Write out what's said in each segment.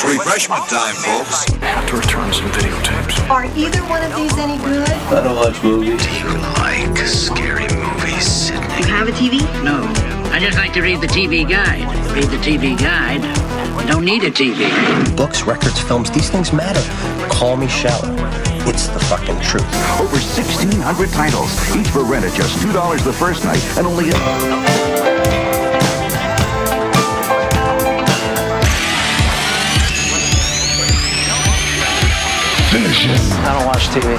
It's refreshment time, folks. I have to return some videotapes. Are either one of these any good? I don't watch movies. Do you like scary movies, Sydney? You have a TV? No. I just like to read the TV guide. Read the TV guide. Don't need a TV. Books, records, films, these things matter. Call me shallow. It's the fucking truth. Over 1,600 titles, each for rent at just $2 the first night, and only... Finish it. I don't watch TV.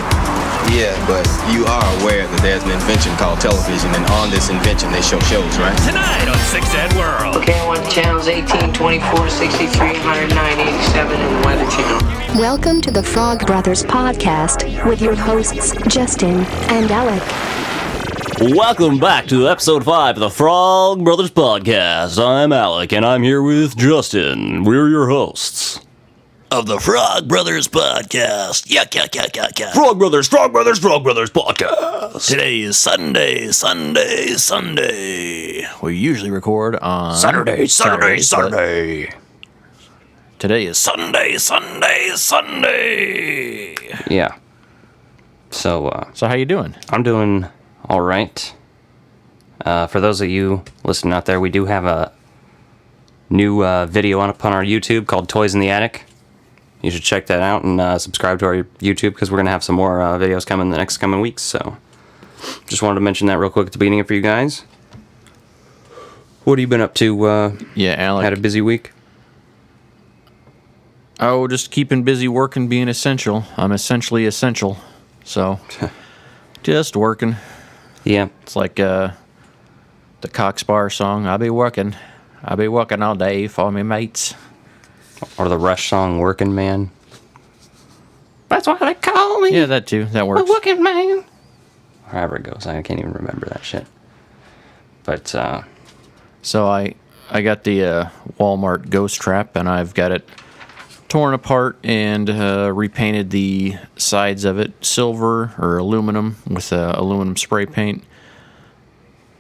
Yeah, but you are aware that there's an invention called television, and on this invention they show shows, right? Tonight on 6 Ed World. Okay, I want channels 18, 24, 63, 109, 87, and the Weather Channel. Welcome to the Frog Brothers podcast with your hosts, Justin and Alec. Welcome back to episode 5 of the Frog Brothers podcast. I'm Alec, and I'm here with Justin. We're your hosts of the Frog Brothers podcast. Yuck. Frog Brothers podcast. Today is Sunday. We usually record on Saturday. Today is Sunday. Yeah. So how you doing? I'm doing all right. For those of you listening out there, we do have a new video up on our YouTube called Toys in the Attic. You should check that out and subscribe to our YouTube because we're going to have some more videos coming in the next coming weeks. So just wanted to mention that real quick at the beginning for you guys. What have you been up to? Yeah, Alec. Had a busy week? Oh, just keeping busy working, being essential. I'm essentially essential. So, just working. Yeah. It's like the Cockspar song, I'll be working all day for me mates. Or the Rush song, Working Man. That's what they call me. Yeah, that too. That works. A working man. However it goes. I can't even remember that shit. But, So I got the Walmart Ghost Trap, and I've got it torn apart and repainted the sides of it silver or aluminum with aluminum spray paint.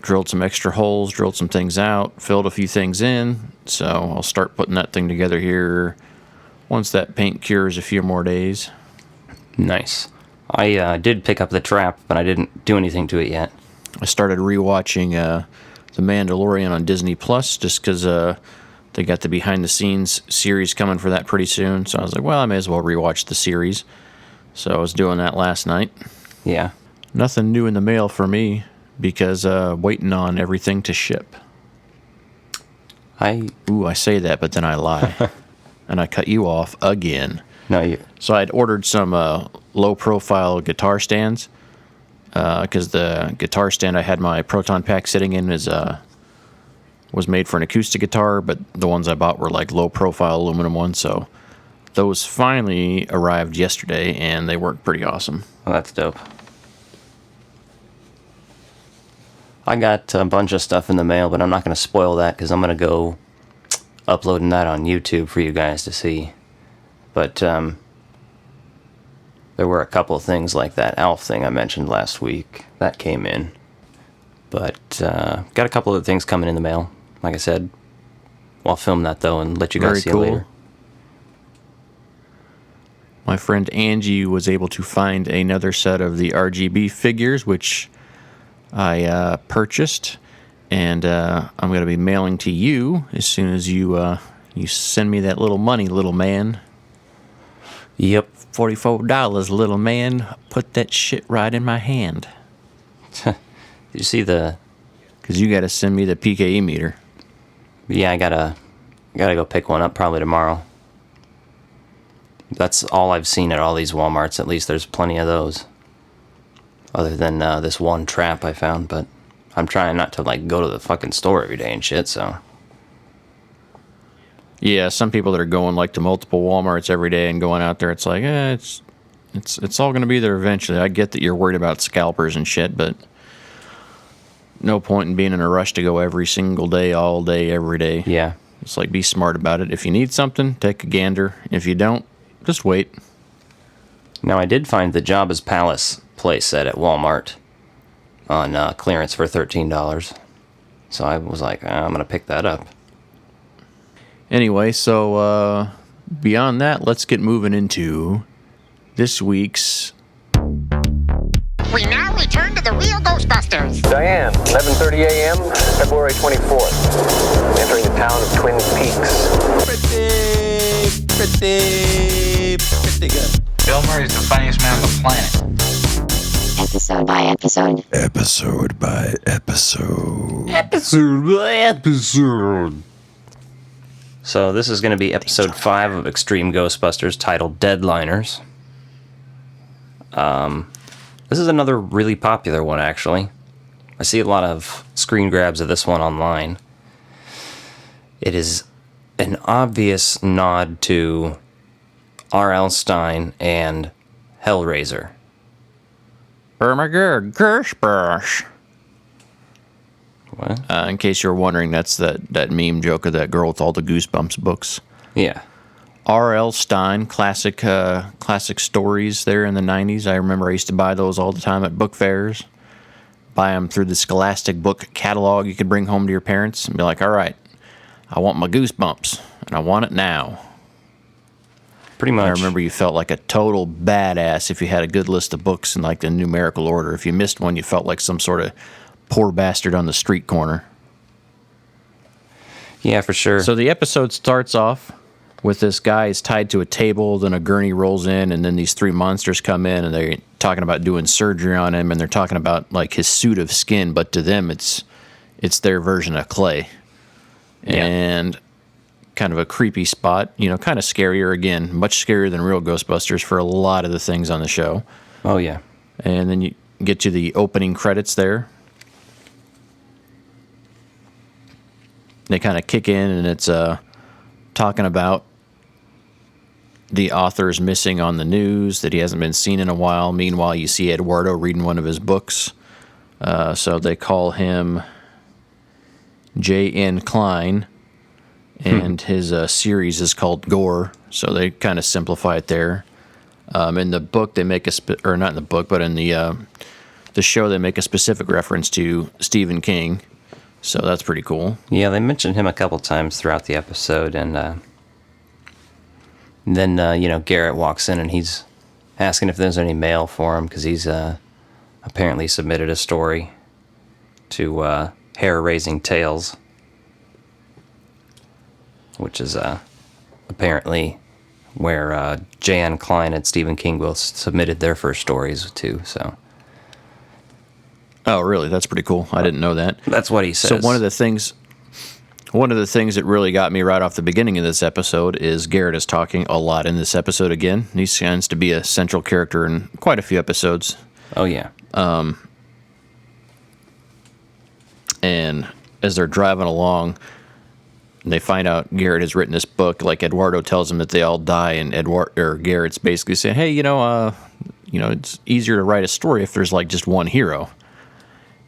Drilled some extra holes, drilled some things out, filled a few things in. So I'll start putting that thing together here once that paint cures a few more days. Nice. I did pick up the trap, but I didn't do anything to it yet. I started rewatching The Mandalorian on Disney Plus just because they got the behind-the-scenes series coming for that pretty soon. So I was like, well, I may as well rewatch the series. So I was doing that last night. Yeah. Nothing new in the mail for me because waiting on everything to ship. I say that, but then I lie. And I cut you off again. No, you... So I'd ordered some low-profile guitar stands because the guitar stand I had my Proton Pack sitting in was made for an acoustic guitar, but the ones I bought were like low-profile aluminum ones, so those finally arrived yesterday, and they work pretty awesome. Oh, that's dope. I got a bunch of stuff in the mail, but I'm not going to spoil that because I'm going to go uploading that on YouTube for you guys to see. But there were a couple of things like that Alf thing I mentioned last week that came in. But got a couple of things coming in the mail. Like I said, I'll film that though and let you guys see it later. My friend Angie was able to find another set of the RGB figures, which I purchased, and I'm going to be mailing to you as soon as you send me that little money, little man. Yep. $44, little man. Put that shit right in my hand. Did you see the... Because you got to send me the PKE meter. Yeah, I gotta go pick one up probably tomorrow. That's all I've seen at all these Walmarts. At least there's plenty of those. Other than this one trap I found, but I'm trying not to like go to the fucking store every day and shit, so... Yeah, some people that are going like to multiple Walmarts every day and going out there, it's like, it's all going to be there eventually. I get that you're worried about scalpers and shit, but no point in being in a rush to go every single day, all day, every day. Yeah. It's like, be smart about it. If you need something, take a gander. If you don't, just wait. Now, I did find the Jabba's Palace playset at Walmart on clearance for $13. So I was like, I'm going to pick that up. Anyway, so beyond that, let's get moving into this week's... We now return to the real Ghostbusters. Diane, 11:30 a.m., February 24th. Entering the town of Twin Peaks. Pretty good. Bill Murray's the funniest man on the planet. Episode by episode. Episode by episode. Episode by episode. So this is going to be episode 5 of Extreme Ghostbusters, titled Deadliners. This is another really popular one, actually. I see a lot of screen grabs of this one online. It is an obvious nod to R.L. Stine and Hellraiser. Gershbush. What? In case you're wondering, that's that meme joke of that girl with all the Goosebumps books. Yeah. R.L. Stine, classic stories there in the 90s. I remember I used to buy those all the time at book fairs. Buy them through the Scholastic book catalog you could bring home to your parents and be like, all right, I want my Goosebumps, and I want it now. Pretty much. I remember you felt like a total badass if you had a good list of books in like the numerical order. If you missed one, you felt like some sort of poor bastard on the street corner. Yeah, for sure. So the episode starts off with this guy is tied to a table, then a gurney rolls in, and then these 3 monsters come in, and they're talking about doing surgery on him, and they're talking about like his suit of skin, but to them it's their version of clay. Yeah. And kind of a creepy spot, kind of scarier again, much scarier than real Ghostbusters for a lot of the things on the show. Oh, yeah. And then you get to the opening credits there. They kind of kick in, and it's talking about the author's missing on the news, that he hasn't been seen in a while. Meanwhile, you see Eduardo reading one of his books. So they call him J.N. Klein, and his series is called Gore. So they kind of simplify it there. In the book, they make or not in the book, but in the show, they make a specific reference to Stephen King. So that's pretty cool. Yeah, they mentioned him a couple times throughout the episode, and then Garrett walks in and he's asking if there's any mail for him because he's apparently submitted a story to Hair-Raising Tales, which is apparently where Jan Klein and Stephen King both submitted their first stories to. So. Oh, really? That's pretty cool. I didn't know that. That's what he says. So one of the things that really got me right off the beginning of this episode is Garrett is talking a lot in this episode again. He tends to be a central character in quite a few episodes. Oh, yeah. And as they're driving along, they find out Garrett has written this book. Like Eduardo tells him that they all die, and Garrett's basically saying, "Hey, it's easier to write a story if there's like just one hero."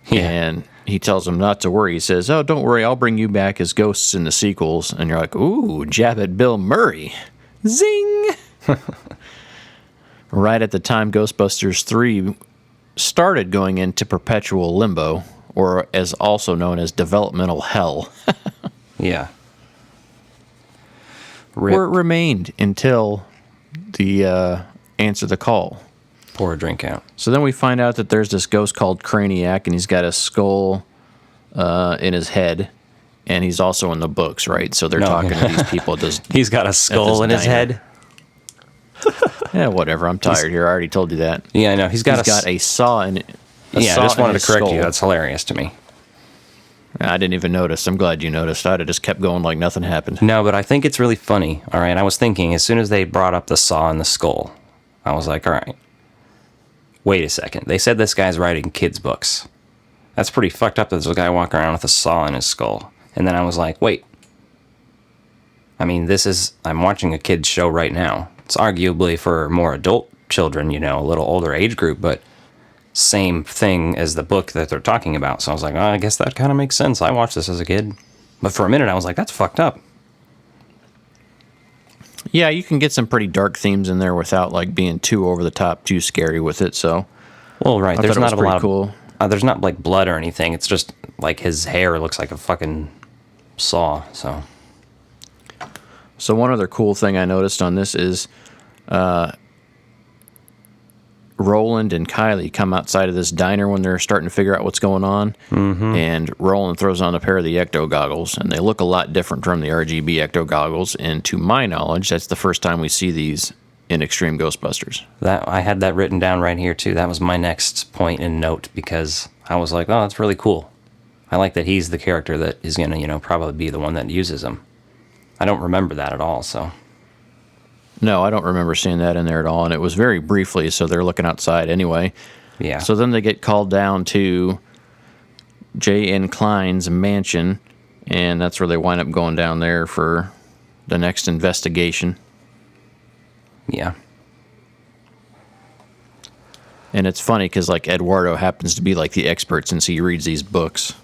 Yeah. And he tells him not to worry. He says, "Oh, don't worry, I'll bring you back as ghosts in the sequels." And you're like, "Ooh, jab at Bill Murray, zing!" Right at the time Ghostbusters 3 started going into perpetual limbo, or as also known as developmental hell. Yeah. Where it remained until the Answer the Call. Pour a drink out. So then we find out that there's this ghost called Craniac, and he's got a skull in his head, and he's also in the books, right? So they're talking to these people. He's got a skull in his head? Yeah, whatever. I'm tired here. I already told you that. Yeah, I know. He's got a saw in it. I just wanted to correct you. That's hilarious to me. I didn't even notice. I'm glad you noticed. I'd have just kept going like nothing happened. No, but I think it's really funny. All right, I was thinking, as soon as they brought up the saw and the skull, I was like, all right, wait a second. They said this guy's writing kids' books. That's pretty fucked up that there's a guy walking around with a saw in his skull. And then I was like, wait. I mean, I'm watching a kid's show right now. It's arguably for more adult children, a little older age group, but same thing as the book that they're talking about. So I was like, oh, I guess that kind of makes sense. I watched this as a kid. But for a minute, I was like, that's fucked up. Yeah, you can get some pretty dark themes in there without like being too over the top, too scary with it. So, well, right, there's not a lot cool. There's not like blood or anything. It's just like his hair looks like a fucking saw. So one other cool thing I noticed on this is Roland and Kylie come outside of this diner when they're starting to figure out what's going on, and Roland throws on a pair of the ecto goggles, and they look a lot different from the RGB ecto goggles, and to my knowledge, that's the first time we see these in Extreme Ghostbusters. That I had that written down right here, too. That was my next point and note, because I was like, oh, that's really cool. I like that he's the character that is going to, probably be the one that uses them. I don't remember that at all, so... No, I don't remember seeing that in there at all, and it was very briefly, so they're looking outside anyway. Yeah. So then they get called down to J.N. Klein's mansion, and that's where they wind up going down there for the next investigation. Yeah. And it's funny because, like, Eduardo happens to be, like, the expert since he reads these books.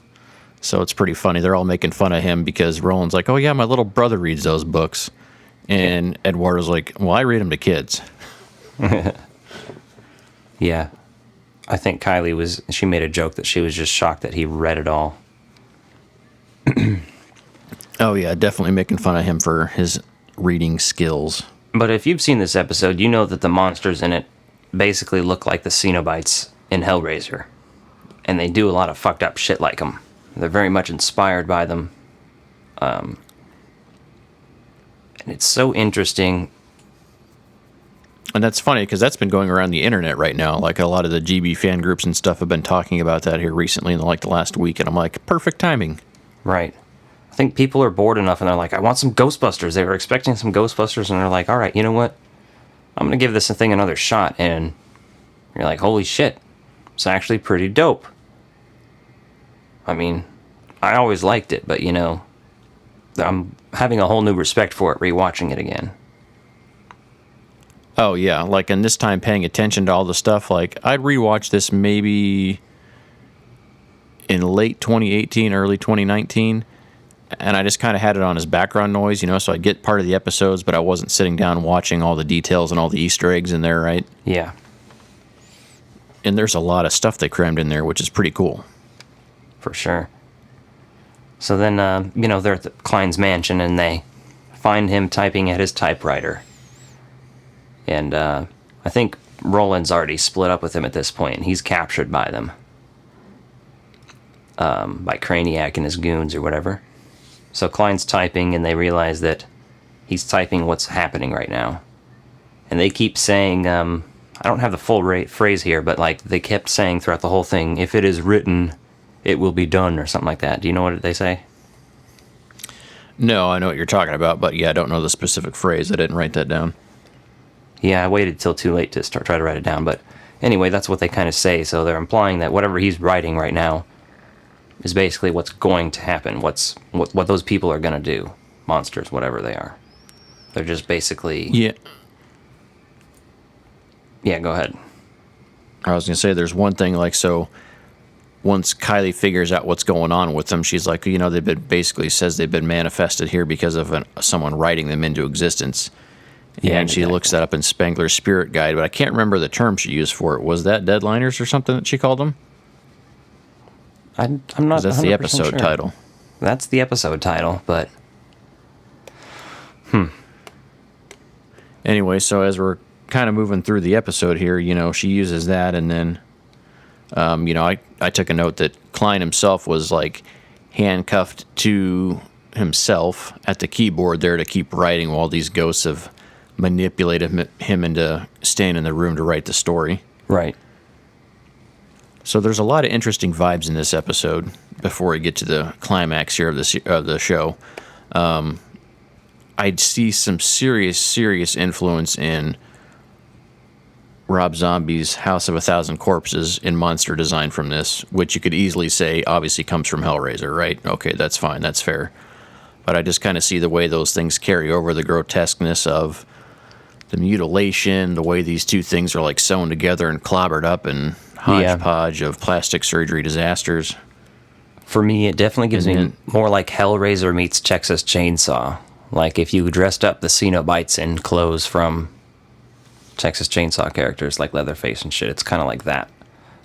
So it's pretty funny. They're all making fun of him because Roland's like, oh, yeah, my little brother reads those books. And Eduardo's like, well, I read them to kids. Yeah. I think Kylie she made a joke that she was just shocked that he read it all. Oh, yeah, definitely making fun of him for his reading skills. But if you've seen this episode, you know that the monsters in it basically look like the Cenobites in Hellraiser. And they do a lot of fucked up shit like them. They're very much inspired by them. And it's so interesting. And that's funny because that's been going around the internet right now. Like a lot of the GB fan groups and stuff have been talking about that here recently in like the last week. And I'm like, perfect timing. Right. I think people are bored enough and they're like, I want some Ghostbusters. They were expecting some Ghostbusters and they're like, all right, you know what? I'm going to give this thing another shot. And you're like, holy shit. It's actually pretty dope. I mean, I always liked it, but I'm having a whole new respect for it rewatching it again. Oh, yeah. Like, and this time paying attention to all the stuff, like, I'd rewatch this maybe in late 2018, early 2019, and I just kind of had it on as background noise, so I'd get part of the episodes, but I wasn't sitting down watching all the details and all the Easter eggs in there, right? Yeah. And there's a lot of stuff they crammed in there, which is pretty cool. For sure. So then, they're at Klein's mansion, and they find him typing at his typewriter. And I think Roland's already split up with him at this point, and he's captured by them. By Craniac and his goons or whatever. So Klein's typing, and they realize that he's typing what's happening right now. And they keep saying, I don't have the full phrase here, but like they kept saying throughout the whole thing, if it is written, it will be done, or something like that. Do you know what they say? No, I know what you're talking about, but yeah, I don't know the specific phrase. I didn't write that down. Yeah, I waited till too late to try to write it down, but anyway, that's what they kind of say. So they're implying that whatever he's writing right now is basically what's going to happen, what those people are going to do, monsters, whatever they are. They're just basically... Yeah. Yeah, go ahead. I was going to say, there's one thing, like, so once Kylie figures out what's going on with them, she's like, they've been, basically says they've been manifested here because of someone writing them into existence. Yeah, and she looks that up in Spengler's Spirit Guide, but I can't remember the term she used for it. Was that deadliners or something that she called them? I'm not. That's the episode title. That's the episode title, but Anyway, so as we're kind of moving through the episode here, she uses that, and then, I took a note that Klein himself was like handcuffed to himself at the keyboard there to keep writing while these ghosts have manipulated him into staying in the room to write the story. Right. So there's a lot of interesting vibes in this episode before we get to the climax here of the show. I'd see some serious influence in Rob Zombie's House of a Thousand Corpses in monster design from this, which you could easily say obviously comes from Hellraiser, right? Okay, that's fine, that's fair. But I just kind of see the way those things carry over, the grotesqueness of the mutilation, the way these two things are like sewn together and clobbered up, and hodgepodge of plastic surgery disasters. For me, it definitely gives me more like Hellraiser meets Texas Chainsaw. Like if you dressed up the Cenobites in clothes from Texas Chainsaw characters like Leatherface and shit, it's kind of like that.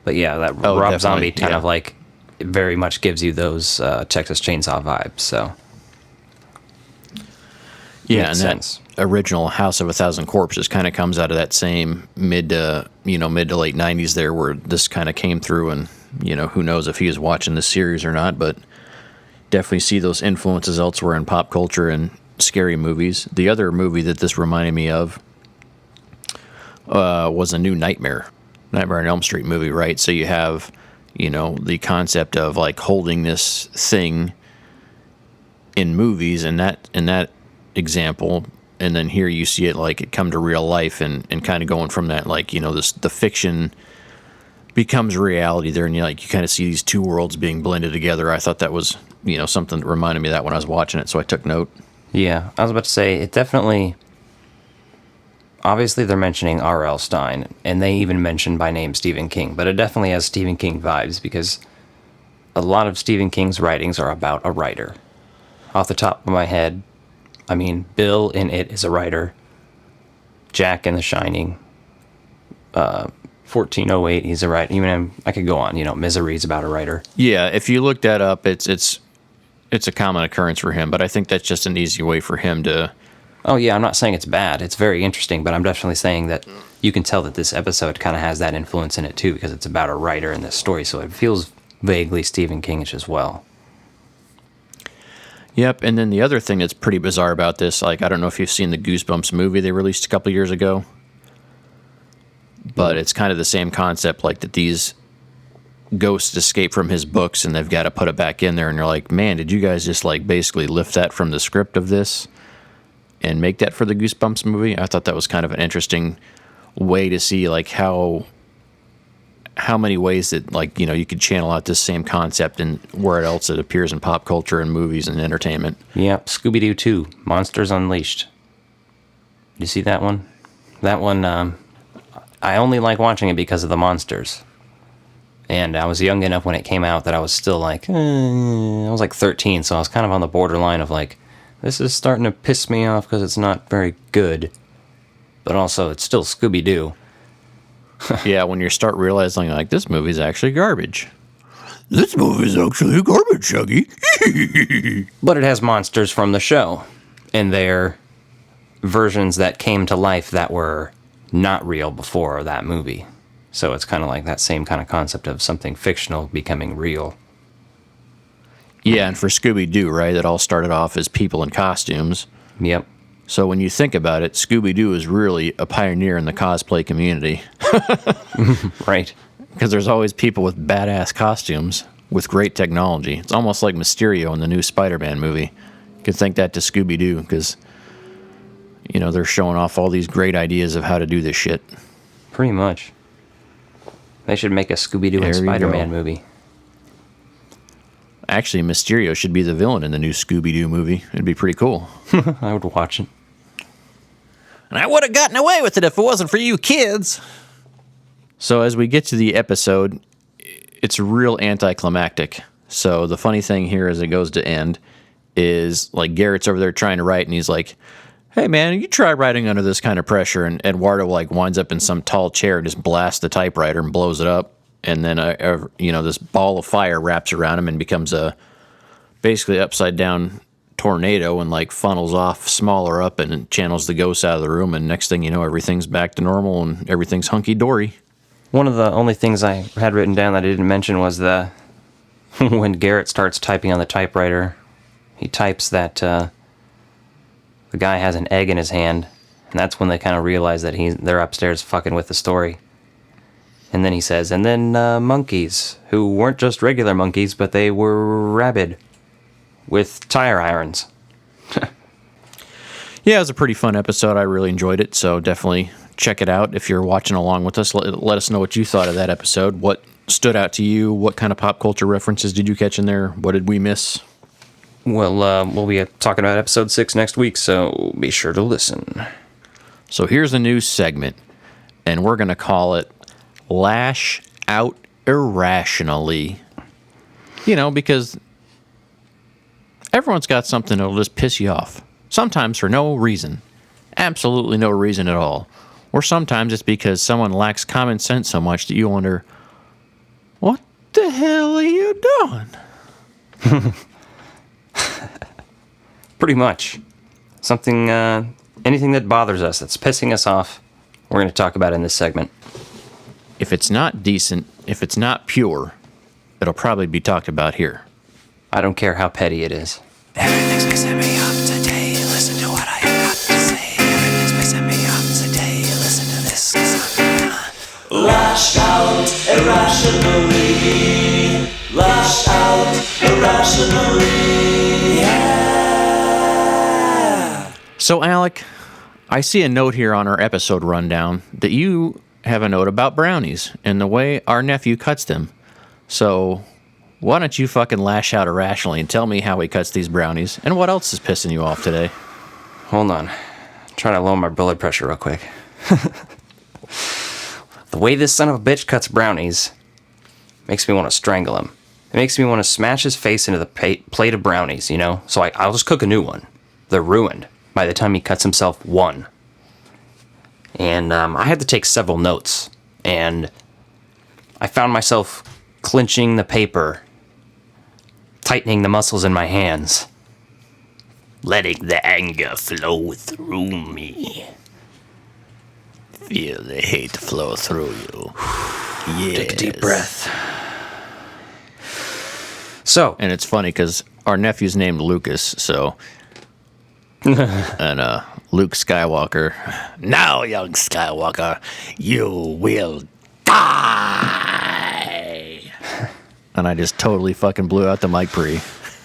But yeah, that Rob Zombie kind of like it very much gives you those Texas Chainsaw vibes. So Yeah, and sense. That original House of a Thousand Corpses kind of comes out of that same mid to late 90s there, where this kind of came through, and who knows if he was watching this series or not, but definitely see those influences elsewhere in pop culture and scary movies. The other movie that this reminded me of was a new Nightmare on Elm Street movie, right? So you have the concept of like holding this thing in movies and that example, and then here you see it like it come to real life and kind of going from that, like the fiction becomes reality there, and you kind of see these two worlds being blended together. I thought that was something that reminded me of that when I was watching it, so I took note. Yeah, I was about to say, it definitely, obviously they're mentioning R.L. Stine, and they even mention by name Stephen King, but it definitely has Stephen King vibes, because a lot of Stephen King's writings are about a writer. Off the top of my head, I mean, Bill in It is a writer. Jack in The Shining. 1408, he's a writer. Even I could go on. Misery's about a writer. Yeah, if you look that up, it's a common occurrence for him. But I think that's just an easy way for him to. Oh yeah, I'm not saying it's bad. It's very interesting, but I'm definitely saying that you can tell that this episode kind of has that influence in it too, because it's about a writer in this story, so it feels vaguely Stephen Kingish as well. Yep, and then the other thing that's pretty bizarre about this, like, I don't know if you've seen the Goosebumps movie they released a couple years ago, but it's kind of the same concept, like that these ghosts escape from his books and they've got to put it back in there, and you're like, man, did you guys just like basically lift that from the script of this and make that for the Goosebumps movie? I thought that was kind of an interesting way to see like how many ways that like you could channel out this same concept and where else it appears in pop culture and movies and entertainment. Yep, Scooby-Doo 2, Monsters Unleashed. You see that one? That one, I only like watching it because of the monsters. And I was young enough when it came out that I was still like, I was like 13, so I was kind of on the borderline of like, this is starting to piss me off because it's not very good. But also, it's still Scooby-Doo. Yeah, when you start realizing, like, this movie's actually garbage. This movie's actually garbage, Shuggy. But it has monsters from the show. And they're versions that came to life that were not real before that movie. So it's kind of like that same kind of concept of something fictional becoming real. Yeah, and for Scooby-Doo, right, it all started off as people in costumes. Yep. So when you think about it, Scooby-Doo is really a pioneer in the cosplay community. Right. Because there's always people with badass costumes with great technology. It's almost like Mysterio in the new Spider-Man movie. You could think that to Scooby-Doo because, they're showing off all these great ideas of how to do this shit. Pretty much. They should make a Scooby-Doo and Spider-Man movie. Actually, Mysterio should be the villain in the new Scooby-Doo movie. It'd be pretty cool. I would watch it. And I would have gotten away with it if it wasn't for you kids. So as we get to the episode, it's real anticlimactic. So the funny thing here as it goes to end is like Garrett's over there trying to write, and he's like, hey man, you try writing under this kind of pressure. And Eduardo like winds up in some tall chair and just blasts the typewriter and blows it up. And then, this ball of fire wraps around him and becomes a basically upside down tornado and like funnels off smaller up and channels the ghosts out of the room. And next thing you know, everything's back to normal and everything's hunky dory. One of the only things I had written down that I didn't mention was when Garrett starts typing on the typewriter, he types that the guy has an egg in his hand, and that's when they kind of realize that they're upstairs fucking with the story. And then he says, and then monkeys, who weren't just regular monkeys, but they were rabid with tire irons. Yeah, it was a pretty fun episode. I really enjoyed it, so definitely check it out. If you're watching along with us, let us know what you thought of that episode. What stood out to you? What kind of pop culture references did you catch in there? What did we miss? Well, we'll be talking about episode 6 next week, so be sure to listen. So here's a new segment, and we're going to call it Lash Out Irrationally. Because everyone's got something that'll just piss you off. Sometimes for no reason. Absolutely no reason at all. Or sometimes it's because someone lacks common sense so much that you wonder, what the hell are you doing? Pretty much. Something, anything that bothers us, that's pissing us off, we're going to talk about in this segment. If it's not decent, if it's not pure, it'll probably be talked about here. I don't care how petty it is. Everything's pissing me off today. Listen to what I have to say. Everything's pissing me off today. Listen to this. Lash out irrationally. Lash out irrationally. Yeah. So, Alec, I see a note here on our episode rundown that you have a note about brownies and the way our nephew cuts them. So, why don't you fucking lash out irrationally and tell me how he cuts these brownies and what else is pissing you off today? Hold on. I'm trying to lower my blood pressure real quick. The way this son of a bitch cuts brownies makes me want to strangle him. It makes me want to smash his face into the plate of brownies, you know? So I'll just cook a new one. They're ruined by the time he cuts himself one. And I had to take several notes. And I found myself clenching the paper, tightening the muscles in my hands, letting the anger flow through me. Feel the hate flow through you. Yes. Take a deep breath. So, and it's funny because our nephew's named Lucas, so and Luke Skywalker. Now, young Skywalker, you will die. And I just totally fucking blew out the mic pre.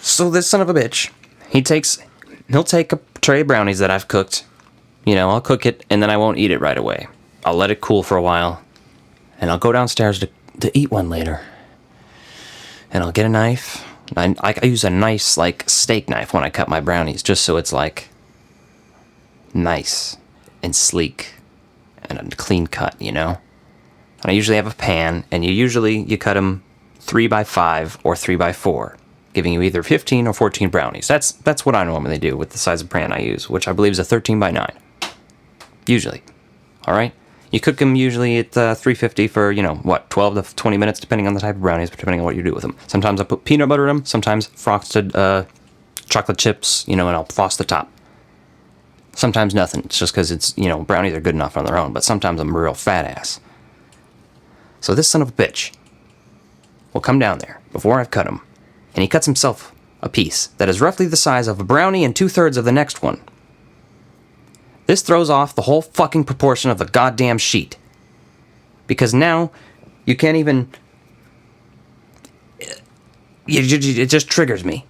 So this son of a bitch, he'll take a tray of brownies that I've cooked. You know, I'll cook it and then I won't eat it right away. I'll let it cool for a while, and I'll go downstairs to eat one later. And I'll get a knife. I use a nice, like, steak knife when I cut my brownies, just so it's, like, nice and sleek and a clean cut, you know? And I usually have a pan, and you cut them 3x5 or 3x4, giving you either 15 or 14 brownies. That's what I normally do with the size of pan I use, which I believe is a 13x9. Usually. All right? You cook them usually at 350 for, 12 to 20 minutes, depending on the type of brownies, depending on what you do with them. Sometimes I put peanut butter in them, sometimes frosted chocolate chips, and I'll floss the top. Sometimes nothing. It's just because it's, brownies are good enough on their own, but sometimes I'm a real fat ass. So this son of a bitch will come down there before I've cut him, and he cuts himself a piece that is roughly the size of a brownie and 2/3 of the next one. This throws off the whole fucking proportion of the goddamn sheet. Because now, you can't even... It just triggers me.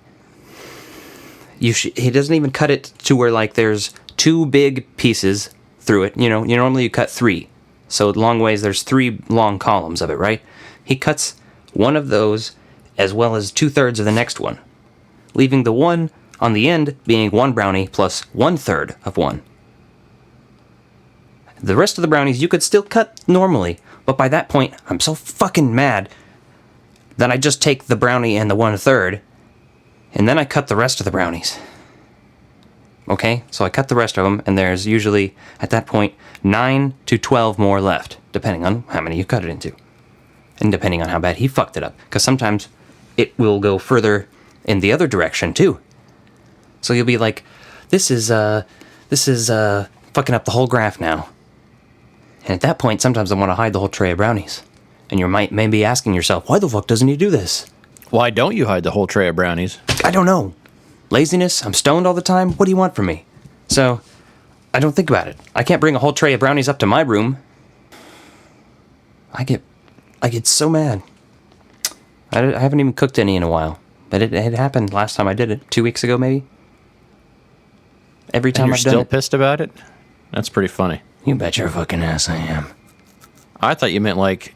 He doesn't even cut it to where, like, there's 2 big pieces through it. Normally you cut 3. So long ways, there's 3 long columns of it, right? He cuts one of those as well as 2/3 of the next one, leaving the one on the end being one brownie plus 1/3 of one. The rest of the brownies you could still cut normally, but by that point, I'm so fucking mad that I just take the brownie and the 1/3, and then I cut the rest of the brownies. Okay, so I cut the rest of them, and there's usually, at that point, 9 to 12 more left, depending on how many you cut it into. And depending on how bad he fucked it up. Because sometimes it will go further in the other direction, too. So you'll be like, this is fucking up the whole graph now. And at that point, sometimes I want to hide the whole tray of brownies. And you may be asking yourself, why the fuck doesn't he do this? Why don't you hide the whole tray of brownies? I don't know. Laziness? I'm stoned all the time? What do you want from me? So, I don't think about it. I can't bring a whole tray of brownies up to my room. I get so mad. I haven't even cooked any in a while. But it happened last time I did it. 2 weeks ago, maybe? Every time I've done it. You're still pissed about it? That's pretty funny. You bet your fucking ass I am. I thought you meant like,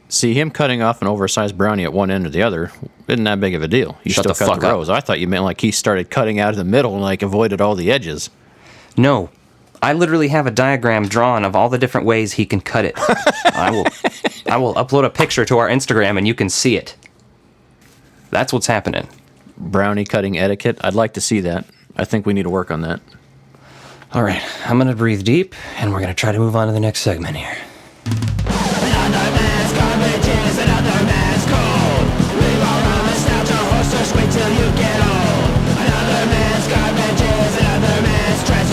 see, him cutting off an oversized brownie at one end or the other isn't that big of a deal. You Shut still the cut fuck the up. rows. I thought you meant like he started cutting out of the middle and like avoided all the edges. No. I literally have a diagram drawn of all the different ways he can cut it. I will upload a picture to our Instagram and you can see it. That's what's happening. Brownie cutting etiquette. I'd like to see that. I think we need to work on that. All right, I'm going to breathe deep, and we're going to try to move on to the next segment here. Another man's garbage is another man's gold. Leave all of us out your horse, just wait till you get old. Another man's garbage is another man's treasure.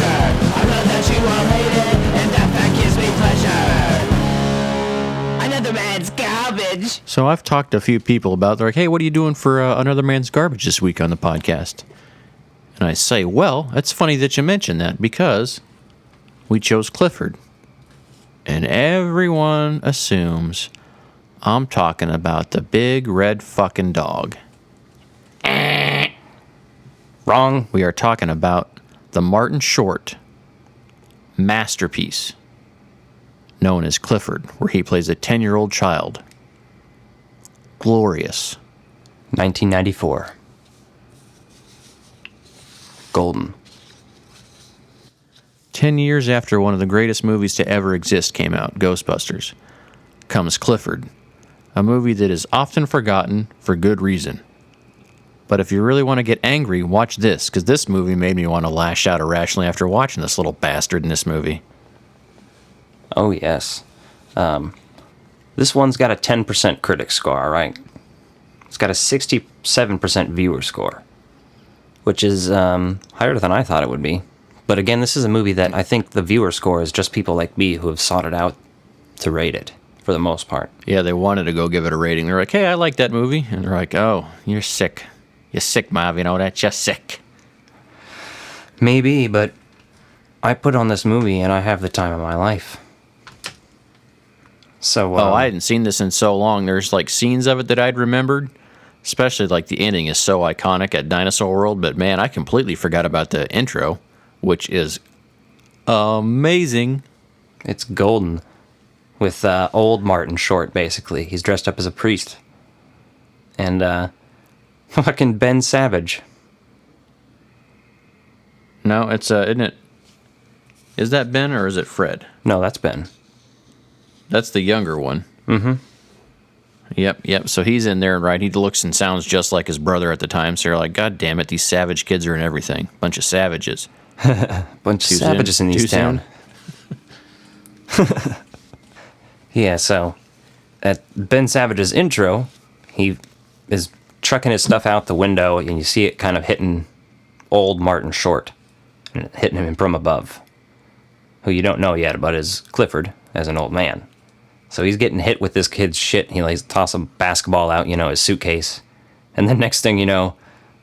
So I've talked to a few people about, they're like, hey, what are you doing for Another Man's Garbage this week on the podcast? And I say, well, it's funny that you mentioned that because we chose Clifford. And everyone assumes I'm talking about the big red fucking dog. Wrong. We are talking about the Martin Short masterpiece known as Clifford, where he plays a 10-year-old child. Glorious. 1994. Golden. 10 years after one of the greatest movies to ever exist came out, Ghostbusters, comes Clifford, a movie that is often forgotten for good reason. But if you really want to get angry, watch this, because this movie made me want to lash out irrationally after watching this little bastard in this movie. Oh, yes. This one's got a 10% critic score, all right? It's got a 67% viewer score, which is higher than I thought it would be. But again, this is a movie that I think the viewer score is just people like me who have sought it out to rate it, for the most part. Yeah, they wanted to go give it a rating. They're like, hey, I like that movie. And they're like, oh, you're sick. You're sick, Mav, you know that? You're sick. Maybe, but I put on this movie and I have the time of my life. So, I hadn't seen this in so long. There's like scenes of it that I'd remembered, especially like the ending is so iconic at Dinosaur World. But man, I completely forgot about the intro, which is amazing. It's golden with old Martin Short, basically. He's dressed up as a priest. And fucking Ben Savage. No, it's, isn't it? Is that Ben or is it Fred? No, that's Ben. That's the younger one. Mm-hmm. Yep. So he's in there, right? He looks and sounds just like his brother at the time. So you're like, God damn it, these savage kids are in everything. Bunch of savages. Bunch of savages in these town. Yeah, so at Ben Savage's intro, he is trucking his stuff out the window, and you see it kind of hitting old Martin Short, and hitting him from above, who you don't know yet about is Clifford as an old man. So he's getting hit with this kid's shit. He like toss a basketball out, his suitcase, and then next thing you know,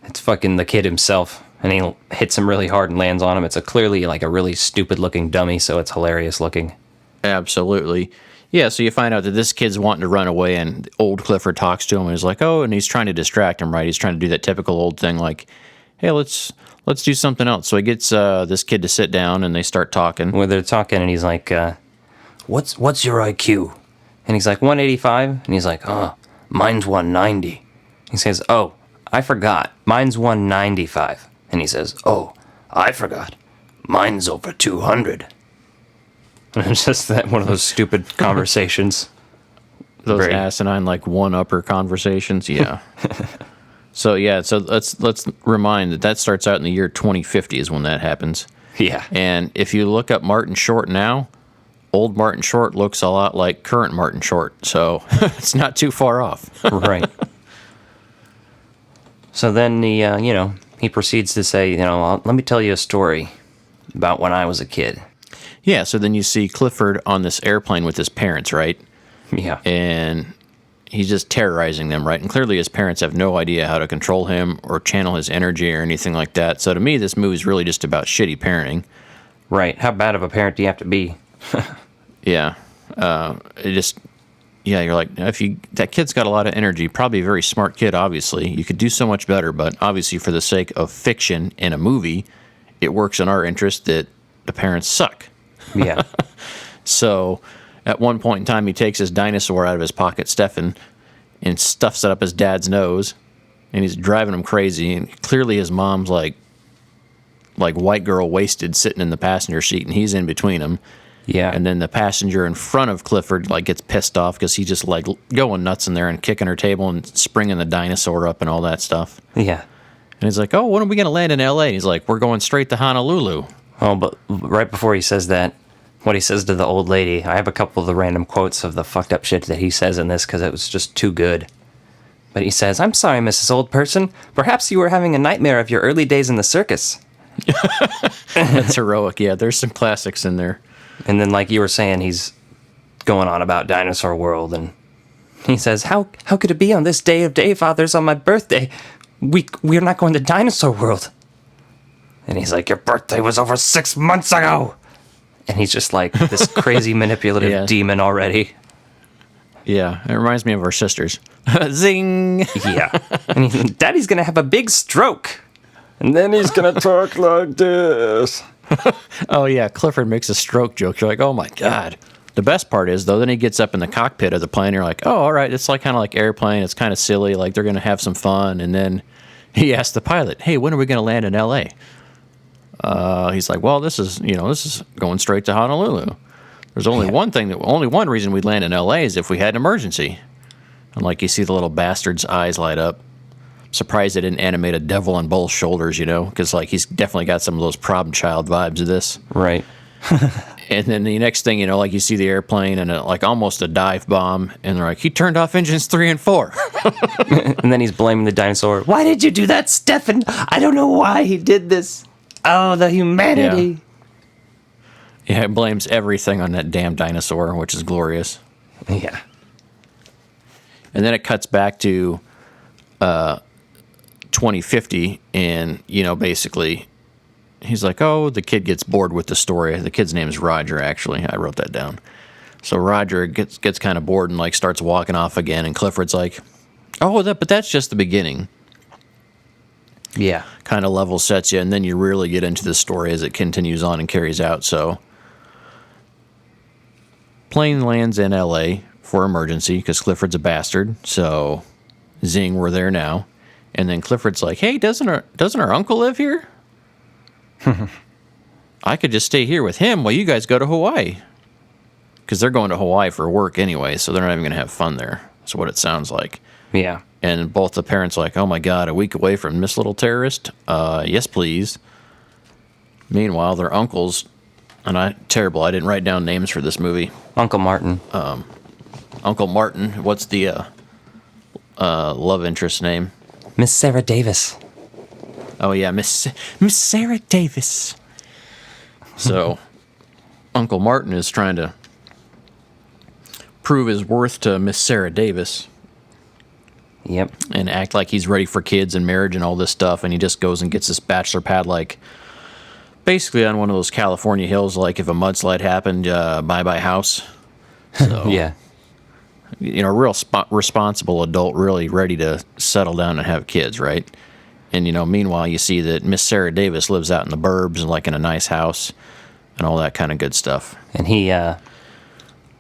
it's fucking the kid himself, and he hits him really hard and lands on him. It's clearly like a really stupid looking dummy, so it's hilarious looking. Absolutely. Yeah, so you find out that this kid's wanting to run away, and old Clifford talks to him, and he's like, oh, and he's trying to distract him, right? He's trying to do that typical old thing, like, hey, let's do something else. So he gets this kid to sit down, and they start talking. Well, they're talking, and he's like, what's your IQ? And he's like, 185? And he's like, oh, mine's 190. He says, oh, I forgot. Mine's 195. And he says, oh, I forgot. Mine's over 200. And it's just that one of those stupid conversations. Those asinine, like, one-upper conversations, yeah. So let's remind that starts out in the year 2050 is when that happens. Yeah. And if you look up Martin Short now, old Martin Short looks a lot like current Martin Short, so it's not too far off. Right. So then he proceeds to say, let me tell you a story about when I was a kid. Yeah, so then you see Clifford on this airplane with his parents, right? Yeah. And he's just terrorizing them, right? And clearly his parents have no idea how to control him or channel his energy or anything like that. So to me, this movie's really just about shitty parenting. Right. How bad of a parent do you have to be? Yeah. You're like, that kid's got a lot of energy, probably a very smart kid, obviously. You could do so much better, but obviously for the sake of fiction in a movie, it works in our interest that the parents suck. Yeah. So at one point in time, he takes his dinosaur out of his pocket, Stefan, and stuffs it up his dad's nose, and he's driving him crazy. And clearly his mom's like white girl wasted sitting in the passenger seat, and he's in between them. Yeah. And then the passenger in front of Clifford gets pissed off because he's just going nuts in there and kicking her table and springing the dinosaur up and all that stuff. Yeah. And he's like, oh, when are we going to land in L.A.? And he's like, we're going straight to Honolulu. Oh, but right before he says that, what he says to the old lady, I have a couple of the random quotes of the fucked up shit that he says in this because it was just too good. But he says, I'm sorry, Mrs. Old Person. Perhaps you were having a nightmare of your early days in the circus. That's heroic. Yeah, there's some classics in there. And then, like you were saying, he's going on about Dinosaur World and He says, how could it be on this day of day fathers on my birthday? We're not going to Dinosaur World. And he's like, your birthday was over 6 months ago. And he's just like this crazy manipulative demon already. Yeah, it reminds me of our sisters. Zing! Yeah. And Daddy's going to have a big stroke. And then he's going to talk like this. Oh, yeah, Clifford makes a stroke joke. You're like, oh, my God. The best part is, though, then he gets up in the cockpit of the plane. And you're like, oh, all right, it's like kind of like Airplane. It's kind of silly. Like, they're going to have some fun. And then he asks the pilot, hey, when are we going to land in L.A.? He's like, well, this is going straight to Honolulu. There's only one reason we'd land in L.A. is if we had an emergency. And like you see the little bastard's eyes light up. Surprised they didn't animate a devil on both shoulders, because like he's definitely got some of those problem child vibes of this. Right. And then the next thing like you see the airplane and like almost a dive bomb, and they're like, he turned off engines 3 and 4. And then he's blaming the dinosaur. Why did you do that, Stefan? I don't know why he did this. Oh, the humanity. Yeah, it blames everything on that damn dinosaur, which is glorious. Yeah. And then it cuts back to 2050, and, basically, he's like, oh, the kid gets bored with the story. The kid's name is Roger, actually. I wrote that down. So Roger gets kind of bored and, like, starts walking off again, and Clifford's like, oh, but that's just the beginning. Yeah. Kind of level sets you, and then you really get into the story as it continues on and carries out. So, plane lands in L.A. for emergency because Clifford's a bastard. So, zing, we're there now. And then Clifford's like, hey, doesn't our uncle live here? I could just stay here with him while you guys go to Hawaii. Because they're going to Hawaii for work anyway, so they're not even going to have fun there. That's what it sounds like. Yeah. And both the parents are like, oh my God, a week away from this little terrorist? Yes, please. Meanwhile, their uncles, and terrible, I didn't write down names for this movie. Uncle Martin. Uncle Martin, what's the love interest name? Miss Sarah Davis. Oh yeah, Miss Sarah Davis. So, Uncle Martin is trying to prove his worth to Miss Sarah Davis. Yep. And act like he's ready for kids and marriage and all this stuff, and he just goes and gets this bachelor pad, like, basically on one of those California hills, like if a mudslide happened, bye-bye house. So, yeah. Real responsible adult, really ready to settle down and have kids, right? And, meanwhile, you see that Miss Sarah Davis lives out in the burbs and, like, in a nice house and all that kind of good stuff. And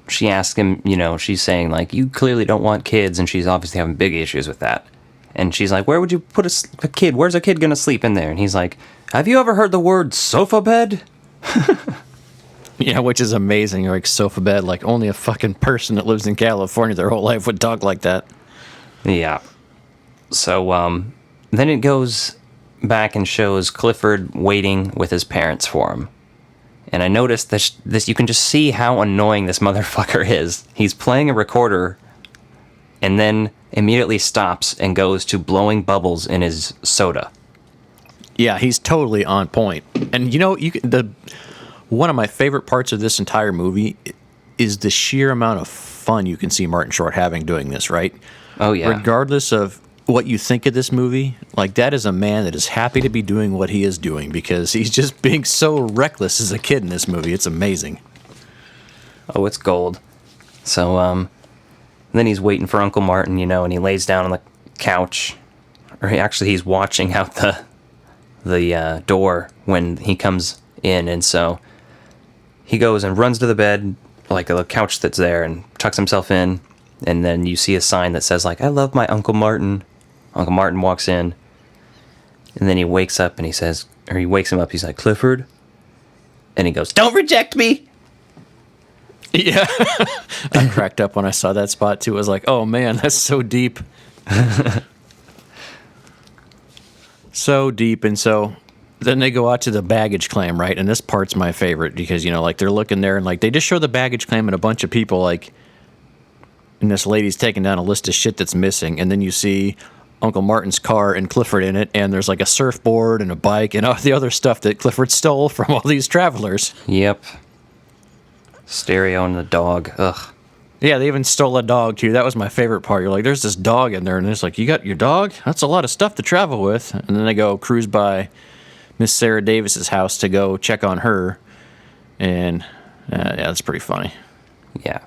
she asked him, she's saying, like, you clearly don't want kids, and she's obviously having big issues with that. And she's like, where would you put a kid? Where's a kid going to sleep in there? And he's like, have you ever heard the word sofa bed? Yeah, which is amazing. Like, sofa bed, like, only a fucking person that lives in California their whole life would talk like that. Yeah. So, then it goes back and shows Clifford waiting with his parents for him. And I noticed this you can just see how annoying this motherfucker is. He's playing a recorder and then immediately stops and goes to blowing bubbles in his soda. Yeah, he's totally on point. And one of my favorite parts of this entire movie is the sheer amount of fun you can see Martin Short having doing this, right? Oh, yeah. Regardless of what you think of this movie, like, that is a man that is happy to be doing what he is doing because he's just being so reckless as a kid in this movie. It's amazing. Oh, it's gold. So, then he's waiting for Uncle Martin, and he lays down on the couch. Or he's watching out the door when he comes in, and so he goes and runs to the bed, like the couch that's there, and tucks himself in, and then you see a sign that says, like, I love my Uncle Martin. Uncle Martin walks in, and then he wakes up and he wakes him up, he's like, Clifford? And he goes, don't reject me! Yeah. I cracked up when I saw that spot, too. I was like, oh, man, that's so deep. So deep, and so then they go out to the baggage claim, right? And this part's my favorite because, like, they're looking there, and, like, they just show the baggage claim and a bunch of people, like, and this lady's taking down a list of shit that's missing, and then you see Uncle Martin's car and Clifford in it, and there's like a surfboard and a bike and all the other stuff that Clifford stole from all these travelers. Yep. Stereo and the dog. Ugh. Yeah, they even stole a dog, too. That was my favorite part. You're like, there's this dog in there, and it's like, you got your dog? That's a lot of stuff to travel with. And then they go cruise by Miss Sarah Davis's house to go check on her. And, yeah, that's pretty funny. Yeah.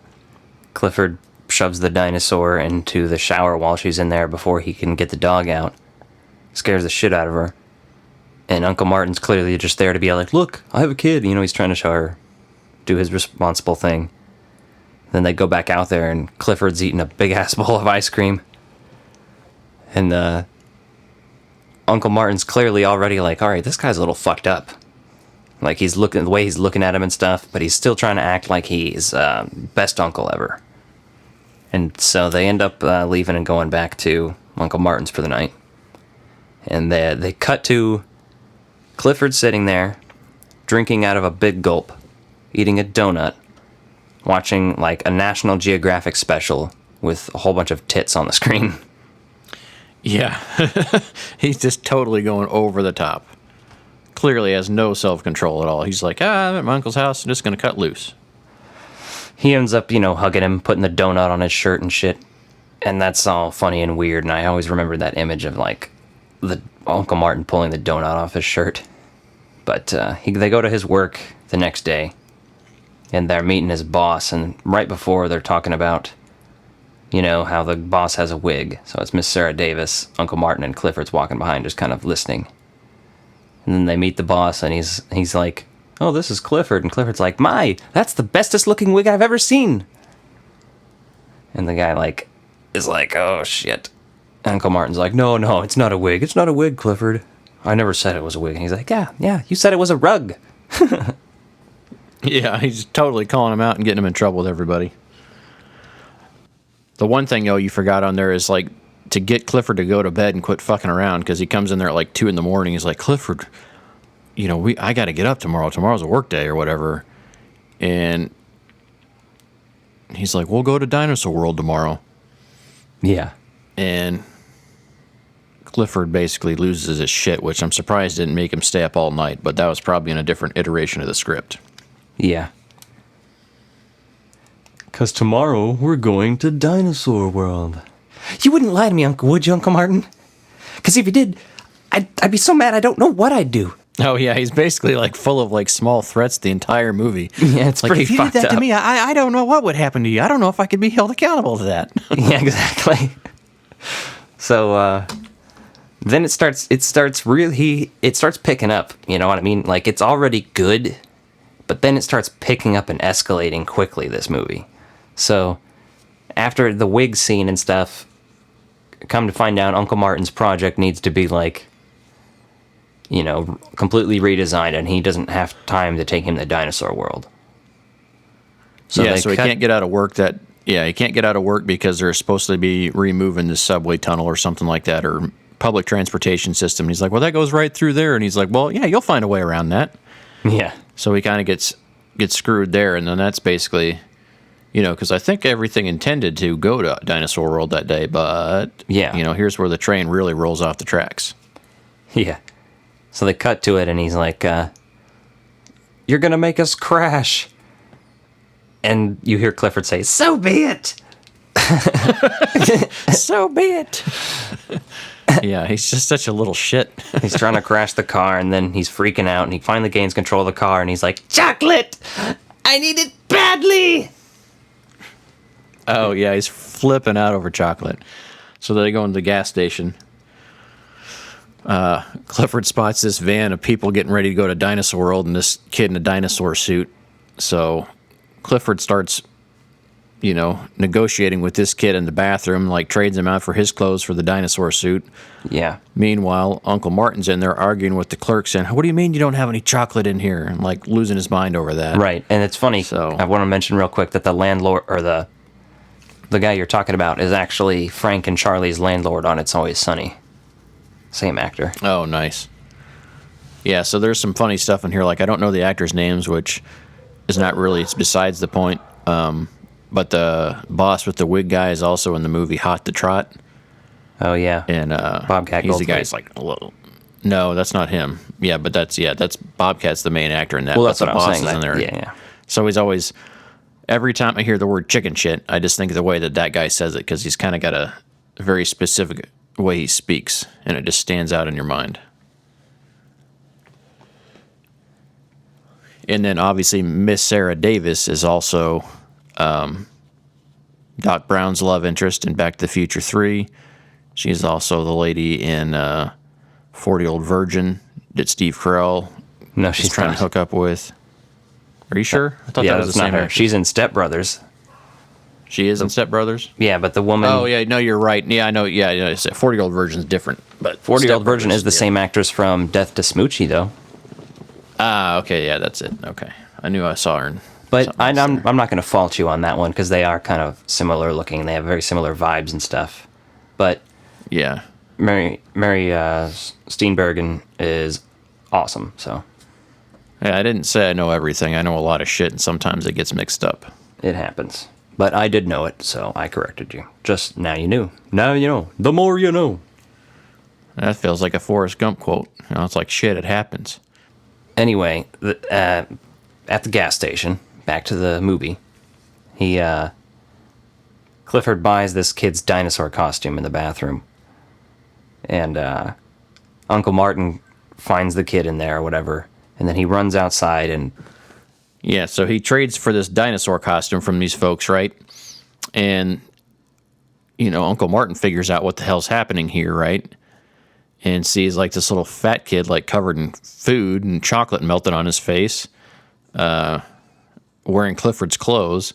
Clifford shoves the dinosaur into the shower while she's in there before he can get the dog out. Scares the shit out of her. And Uncle Martin's clearly just there to be like, look, I have a kid. You know, he's trying to show her, do his responsible thing. Then they go back out there, and Clifford's eating a big-ass bowl of ice cream. And Uncle Martin's clearly already like, all right, this guy's a little fucked up. Like, he's looking, the way he's looking at him and stuff, but he's still trying to act like he's best uncle ever. And so they end up leaving and going back to Uncle Martin's for the night. And they cut to Clifford sitting there, drinking out of a big gulp, eating a donut, watching like a National Geographic special with a whole bunch of tits on the screen. Yeah. He's just totally going over the top. Clearly has no self-control at all. He's like, I'm at my uncle's house, I'm just going to cut loose. He ends up, hugging him, putting the donut on his shirt and shit. And that's all funny and weird, and I always remember that image of like the Uncle Martin pulling the donut off his shirt. But they go to his work the next day, and they're meeting his boss, and right before they're talking about, how the boss has a wig. So it's Miss Sarah Davis, Uncle Martin, and Clifford's walking behind, just kind of listening. And then they meet the boss, and he's like, oh, this is Clifford. And Clifford's like, that's the bestest looking wig I've ever seen. And the guy is like, oh shit. And Uncle Martin's like, no, it's not a wig. It's not a wig, Clifford. I never said it was a wig. And he's like, yeah, you said it was a rug. Yeah, he's totally calling him out and getting him in trouble with everybody. The one thing, you forgot on there is, like, to get Clifford to go to bed and quit fucking around, because he comes in there at, like, 2 a.m. He's like, Clifford, I got to get up tomorrow. Tomorrow's a work day or whatever. And he's like, we'll go to Dinosaur World tomorrow. Yeah. And Clifford basically loses his shit, which I'm surprised didn't make him stay up all night, but that was probably in a different iteration of the script. Yeah. Because tomorrow we're going to Dinosaur World. You wouldn't lie to me, would you, Uncle Martin? Because if you did, I'd be so mad I don't know what I'd do. Oh, yeah, he's basically, full of, small threats the entire movie. Yeah, it's pretty fucked up. If you did that to me, I don't know what would happen to you. I don't know if I could be held accountable to that. Yeah, exactly. So, then it starts picking up, you know what I mean? Like, it's already good, but then it starts picking up and escalating quickly, this movie. So, after the wig scene and stuff, come to find out Uncle Martin's project needs to be, completely redesigned, and he doesn't have time to take him to Dinosaur World. So he can't get out of work he can't get out of work because they're supposed to be removing the subway tunnel or something like that, or public transportation system. And he's like, well, that goes right through there. And he's like, well, yeah, you'll find a way around that. Yeah. So he kind of gets screwed there, and then that's basically, because I think everything intended to go to Dinosaur World that day, but, yeah, here's where the train really rolls off the tracks. Yeah. So they cut to it, and he's like, you're going to make us crash. And you hear Clifford say, so be it. So be it. Yeah, he's just such a little shit. He's trying to crash the car, and then he's freaking out, and he finally gains control of the car, and he's like, chocolate! I need it badly! Oh, yeah, he's flipping out over chocolate. So they go into the gas station. Clifford spots this van of people getting ready to go to Dinosaur World, and this kid in a dinosaur suit. So Clifford starts, negotiating with this kid in the bathroom, trades him out for his clothes for the dinosaur suit. Yeah. Meanwhile, Uncle Martin's in there arguing with the clerk, saying, what do you mean you don't have any chocolate in here? And, losing his mind over that. Right, and it's funny, so I want to mention real quick that the landlord, or the guy you're talking about, is actually Frank and Charlie's landlord on It's Always Sunny. Same actor. Oh, nice. Yeah, so there's some funny stuff in here. I don't know the actors' names, which is not really, it's besides the point. But the boss with the wig guy is also in the movie Hot to Trot. Oh, yeah. And Bobcat he's Goldthwait. the guy's a little... No, that's not him. Yeah, but that's Bobcat's the main actor in that. Well, that's but what the I'm boss saying. is in there. Yeah. So he's always... every time I hear the word chicken shit, I just think of the way that guy says it, because he's kind of got a very specific way he speaks, and it just stands out in your mind. And then obviously Miss Sarah Davis is also Doc Brown's love interest in Back to the Future 3. She's also the lady in 40-Year-Old Virgin that Steve Carell she's trying to hook up with. Are you sure? I thought that was the same actress. She's in Step Brothers. She is in Step Brothers? Yeah, but the woman... Oh, yeah, no, you're right. Yeah, I know. Yeah, 40-Year-Old Virgin's different. But 40-Year-Old Virgin is the same actress from Death to Smoochie, though. Ah, okay, yeah, that's it. Okay. I knew I saw her in... But I'm not going to fault you on that one, because they are kind of similar looking. They have very similar vibes and stuff. But... Yeah. Mary Steenburgen is awesome, so... Yeah, I didn't say I know everything. I know a lot of shit, and sometimes it gets mixed up. It happens. But I did know it, so I corrected you. Just now you knew. Now you know. The more you know. That feels like a Forrest Gump quote. It's like, shit, it happens. Anyway, at the gas station, back to the movie, Clifford buys this kid's dinosaur costume in the bathroom. And Uncle Martin finds the kid in there or whatever. And then he runs outside and... Yeah, so he trades for this dinosaur costume from these folks, right? And, Uncle Martin figures out what the hell's happening here, right? And sees, like, this little fat kid, like, covered in food and chocolate melted on his face, wearing Clifford's clothes.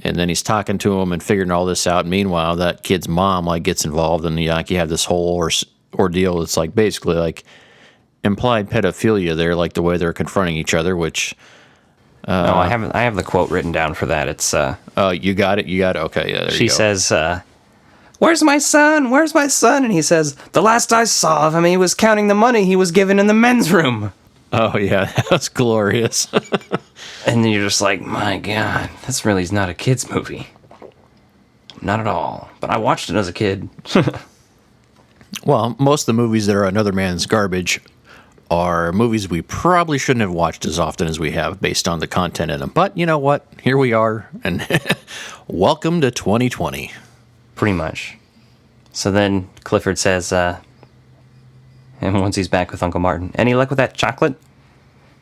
And then he's talking to him and figuring all this out. Meanwhile, that kid's mom, like, gets involved, and, you have this whole ordeal that's, like, basically, like... implied pedophilia there, like the way they're confronting each other, which... I have the quote written down for that. It's... you got it? Okay, yeah, there she you go. says, "Where's my son? Where's my son?" And he says, "The last I saw of him, he was counting the money he was given in the men's room." Oh, yeah, that's glorious. And then you're just like, my God, this really is not a kid's movie. Not at all. But I watched it as a kid. Well, most of the movies that are another man's garbage are movies we probably shouldn't have watched as often as we have based on the content in them. But you know what? Here we are, and welcome to 2020. Pretty much. So then Clifford says, and once he's back with Uncle Martin, "Any luck with that chocolate?"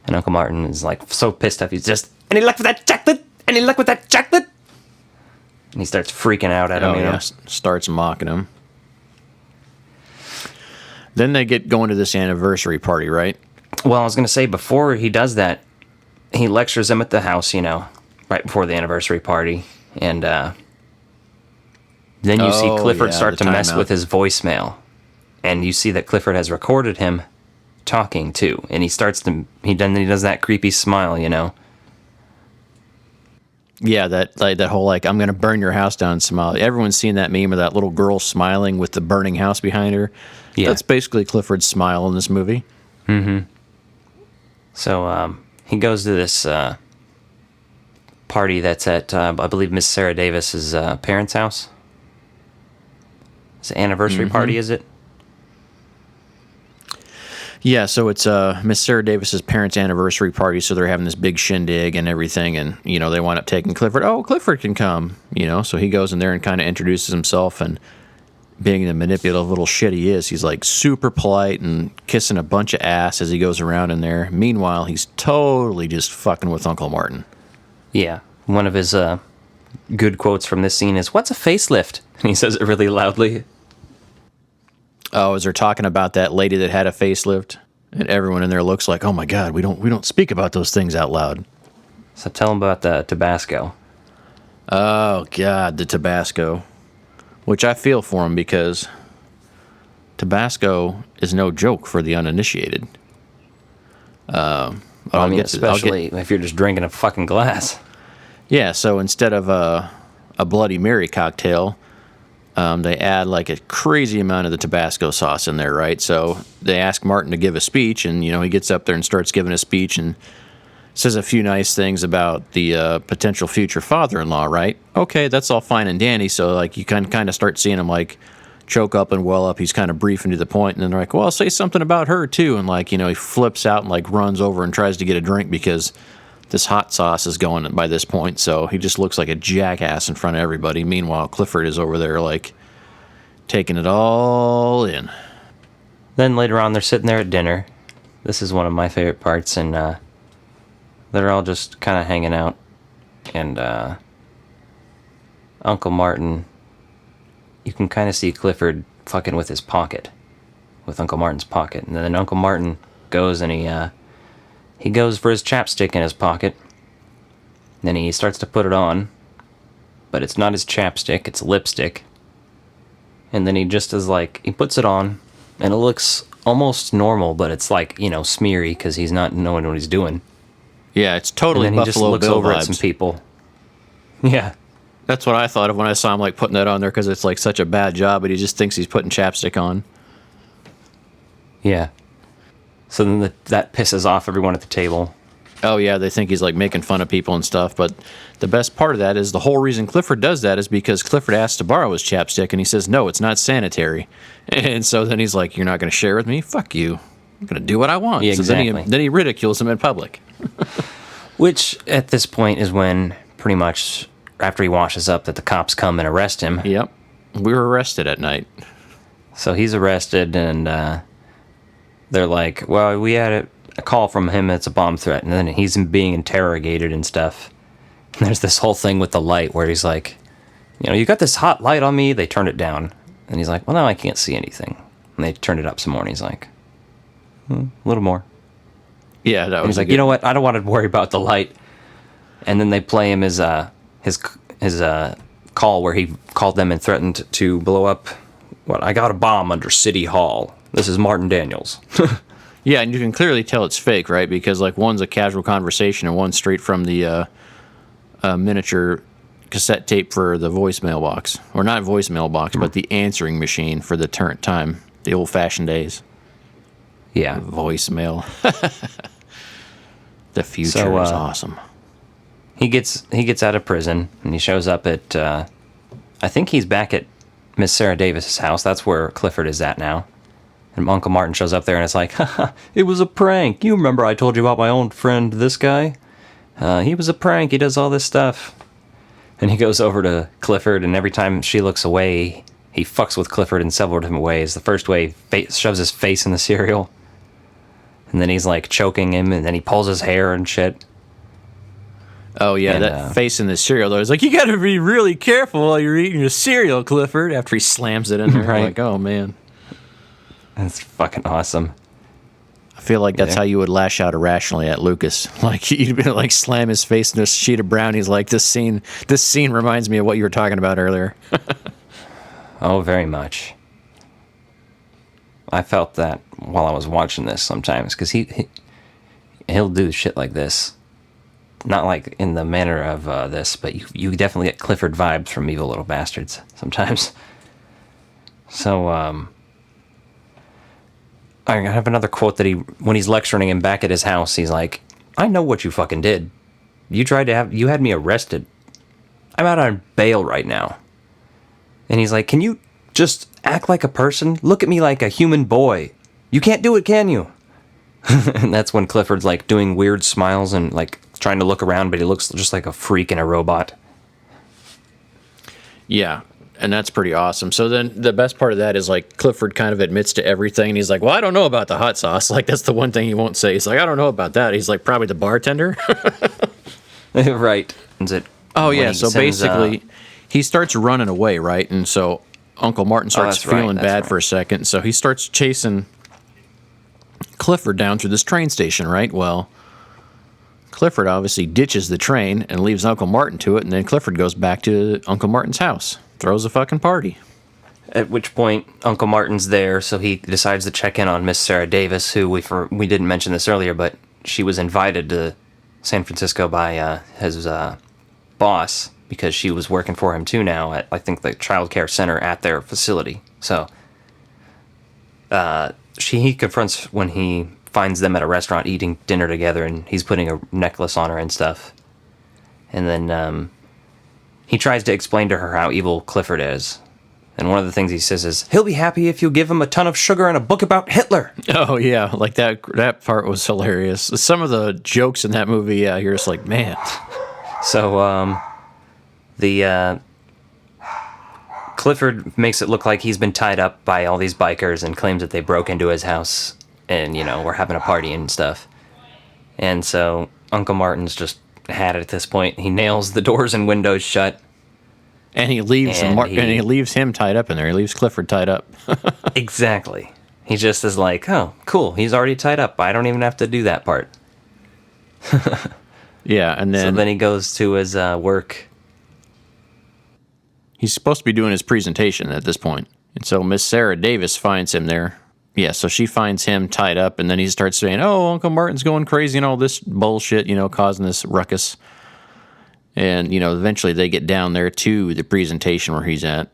And Uncle Martin is like so pissed off, he's just, "Any luck with that chocolate? Any luck with that chocolate?" And he starts freaking out at him, Yeah, starts mocking him. Then they get going to this anniversary party, right? Well, I was going to say, before he does that, he lectures him at the house, right before the anniversary party. And then you see Clifford start to mess with his voicemail. And you see that Clifford has recorded him talking, too. And he does that creepy smile, Yeah, that whole, like, I'm going to burn your house down smile. Everyone's seen that meme of that little girl smiling with the burning house behind her. Yeah. That's basically Clifford's smile in this movie. Mm-hmm. So he goes to this party that's at, I believe, Miss Sarah Davis's parents' house. It's an anniversary party, is it? Yeah, so it's Miss Sarah Davis's parents' anniversary party, so they're having this big shindig and everything, and, they wind up taking Clifford. Oh, Clifford can come, so he goes in there and kind of introduces himself, and being the manipulative little shit he is, he's, like, super polite and kissing a bunch of ass as he goes around in there. Meanwhile, he's totally just fucking with Uncle Martin. Yeah, one of his good quotes from this scene is, "What's a facelift?" And he says it really loudly. Oh, as they're talking about that lady that had a facelift, and everyone in there looks like, oh my God, we don't speak about those things out loud. So tell him about the Tabasco. Oh God, the Tabasco, which I feel for him because Tabasco is no joke for the uninitiated. Especially if you're just drinking a fucking glass. Yeah, so instead of a Bloody Mary cocktail, they add like a crazy amount of the Tabasco sauce in there, right? So they ask Martin to give a speech, and he gets up there and starts giving a speech and says a few nice things about the potential future father-in-law, right? Okay, that's all fine and dandy. So like you can kind of start seeing him like choke up and well up. He's kind of briefing to the point, and then they're like, "Well, say something about her too." And like he flips out and like runs over and tries to get a drink because this hot sauce is going by this point, so he just looks like a jackass in front of everybody. Meanwhile, Clifford is over there, like, taking it all in. Then later on, they're sitting there at dinner. This is one of my favorite parts, and they're all just kind of hanging out. And Uncle Martin, you can kind of see Clifford fucking with his pocket, with Uncle Martin's pocket. And then Uncle Martin goes and he goes for his chapstick in his pocket. Then he starts to put it on, but it's not his chapstick, it's lipstick. And then he just is like, he puts it on, and it looks almost normal, but it's like, you know, smeary because he's not knowing what he's doing. Yeah, it's totally and then he just looks Bill over vibes. at some people. Yeah. That's what I thought of when I saw him, like, putting that on there, because it's like such a bad job, but he just thinks he's putting chapstick on. Yeah. So then that pisses off everyone at the table. Oh, yeah, they think he's, like, making fun of people and stuff, but the best part of that is the whole reason Clifford does that is because Clifford asks to borrow his chapstick, and he says, no, it's not sanitary. And so then he's like, you're not going to share with me? Fuck you. I'm going to do what I want. Yeah, exactly. So then he ridicules him in public. Which, at this point, is when, pretty much, after he washes up, that the cops come and arrest him. Yep. We were arrested at night. So he's arrested, and they're like, well, we had a call from him, it's a bomb threat, and then he's being interrogated and stuff. And there's this whole thing with the light where he's like, you know, you got this hot light on me, they turned it down. And he's like, well, now I can't see anything. And they turned it up some more, and he's like, a little more. Yeah, that was. And he's like, you know what? I don't want to worry about the light. And then they play him his call where he called them and threatened to blow up. What? I got a bomb under City Hall. This is Martin Daniels. Yeah, and you can clearly tell it's fake, right? Because like one's a casual conversation and one's straight from the miniature cassette tape for the voicemail box, or not voicemail box, but the answering machine for the time, the old-fashioned days. Yeah, voicemail. The future is awesome. He gets out of prison and he shows up at I think he's back at Miss Sarah Davis's house. That's where Clifford is at now. And Uncle Martin shows up there and it's like, haha, it was a prank. You remember I told you about my old friend, this guy? He was a prank. He does all this stuff. And he goes over to Clifford, and every time she looks away, he fucks with Clifford in several different ways. The first way, shoves his face in the cereal. And then he's like choking him, and then he pulls his hair and shit. Oh, yeah, and, that face in the cereal, though. He's like, you got to be really careful while you're eating your cereal, Clifford, after he slams it in there. Right. Like, oh, man. That's fucking awesome. I feel like that's how you would lash out irrationally at Lucas. Like, he'd be like, slam his face in a sheet of brown. He's like, this scene reminds me of what you were talking about earlier. Oh, very much. I felt that while I was watching this sometimes, because he'll do shit like this. Not like in the manner of this, but you definitely get Clifford vibes from Evil Little Bastards sometimes. So, I have another quote that when he's lecturing him back at his house, he's like, I know what you fucking did. You had me arrested. I'm out on bail right now. And he's like, can you just act like a person? Look at me like a human boy. You can't do it, can you? And that's when Clifford's like doing weird smiles and like trying to look around, but he looks just like a freak and a robot. Yeah, and that's pretty awesome. So then the best part of that is like Clifford kind of admits to everything, and he's like, well, I don't know about the hot sauce. Like, that's the one thing he won't say. He's like, I don't know about that. He's like, probably the bartender. Right. Oh, yeah, so basically he starts running away, right? And so Uncle Martin starts feeling bad for a second, so he starts chasing Clifford down through this train station, right? Well, Clifford obviously ditches the train and leaves Uncle Martin to it, and then Clifford goes back to Uncle Martin's house, throws a fucking party. At which point, Uncle Martin's there, so he decides to check in on Miss Sarah Davis, who we didn't mention this earlier, but she was invited to San Francisco by his boss, because she was working for him too now at, I think, the child care center at their facility. So he confronts when he finds them at a restaurant eating dinner together, and he's putting a necklace on her and stuff. And then he tries to explain to her how evil Clifford is. And one of the things he says is, he'll be happy if you give him a ton of sugar and a book about Hitler. Oh, yeah. Like, that part was hilarious. Some of the jokes in that movie, yeah, you're just like, man. So, Clifford makes it look like he's been tied up by all these bikers and claims that they broke into his house and, we're having a party and stuff. And so Uncle Martin's just had it at this point. He nails the doors and windows shut. And he leaves and he leaves him tied up in there. He leaves Clifford tied up. Exactly. He just is like, oh, cool. He's already tied up. I don't even have to do that part. Yeah, and then... So then he goes to his work. He's supposed to be doing his presentation at this point. And so Miss Sarah Davis finds him there. Yeah, so she finds him tied up, and then he starts saying, oh, Uncle Martin's going crazy and all this bullshit, causing this ruckus. And, eventually they get down there to the presentation where he's at.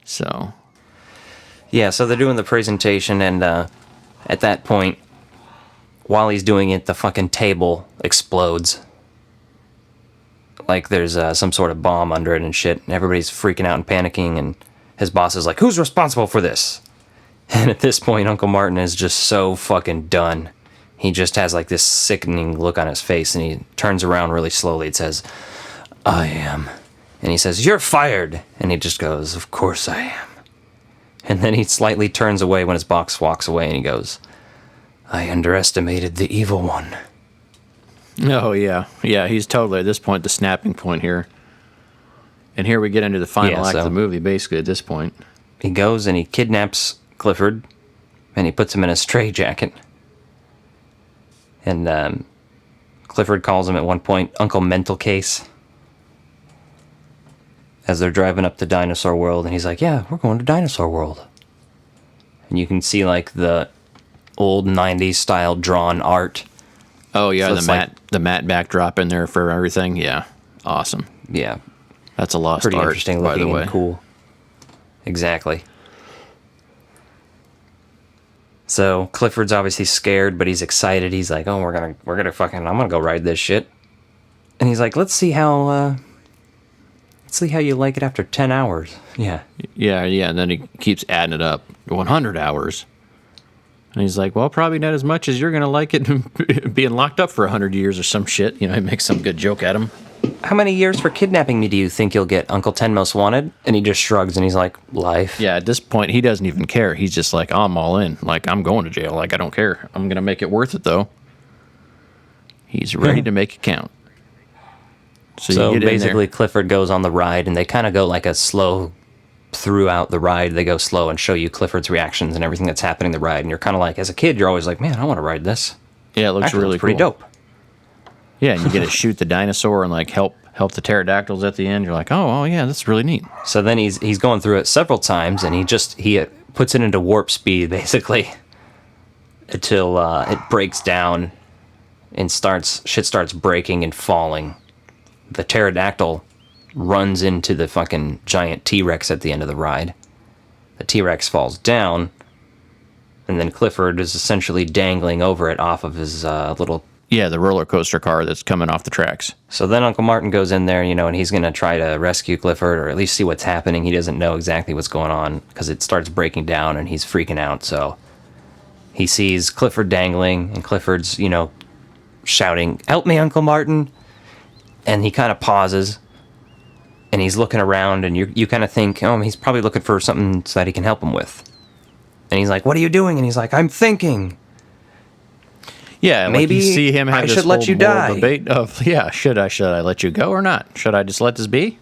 So. Yeah, so they're doing the presentation, and at that point, while he's doing it, the fucking table explodes. Like there's some sort of bomb under it and shit. And everybody's freaking out and panicking, and his boss is like, who's responsible for this? And at this point, Uncle Martin is just so fucking done. He just has like this sickening look on his face, and he turns around really slowly. It says, I am. And he says, you're fired. And he just goes, of course I am. And then he slightly turns away when his boss walks away, and he goes, I underestimated the evil one. Oh, yeah. Yeah, he's totally, at this point, the snapping point here. And here we get into the final act of the movie, basically, at this point. He goes and he kidnaps Clifford, and he puts him in a straitjacket. And Clifford calls him at one point Uncle Mental Case. As they're driving up to Dinosaur World, and he's like, yeah, we're going to Dinosaur World. And you can see, like, the old 90s style drawn art. Oh, yeah, so the matte backdrop in there for everything. Yeah, awesome. Yeah. That's a lost pretty art, interesting by the looking way. And cool. Exactly. So Clifford's obviously scared, but he's excited. He's like, oh, I'm gonna go ride this shit. And he's like, let's see how you like it after 10 hours. Yeah. Yeah, and then he keeps adding it up. 100 hours. And he's like, well, probably not as much as you're going to like it being locked up for 100 years or some shit. He makes some good joke at him. How many years for kidnapping me do you think you'll get, Uncle Ten Most Wanted? And he just shrugs and he's like, life. Yeah, at this point, he doesn't even care. He's just like, I'm all in. Like, I'm going to jail. Like, I don't care. I'm going to make it worth it, though. He's ready to make it count. So you get basically, Clifford goes on the ride, and they kind of go like a slow throughout the ride. They go slow and show you Clifford's reactions and everything that's happening in the ride. And you're kind of like, as a kid, you're always like, man, I want to ride this. Yeah, it looks really pretty cool. dope. Yeah, and you get to shoot the dinosaur and like help the pterodactyls at the end. You're like, oh yeah, that's really neat. So then he's going through it several times, and he puts it into warp speed basically until it breaks down and shit starts breaking and falling. The pterodactyl runs into the fucking giant T-Rex at the end of the ride. The T-Rex falls down, and then Clifford is essentially dangling over it off of his little... Yeah, the roller coaster car that's coming off the tracks. So then Uncle Martin goes in there, and he's going to try to rescue Clifford, or at least see what's happening. He doesn't know exactly what's going on, because it starts breaking down, and he's freaking out, so... He sees Clifford dangling, and Clifford's, shouting, help me, Uncle Martin! And he kind of pauses, and he's looking around, and you kind of think, oh, he's probably looking for something so that he can help him with. And he's like, what are you doing? And he's like, I'm thinking. Yeah, maybe like you see him have I this should let you die. Debate of, yeah, should I let you go or not? Should I just let this be?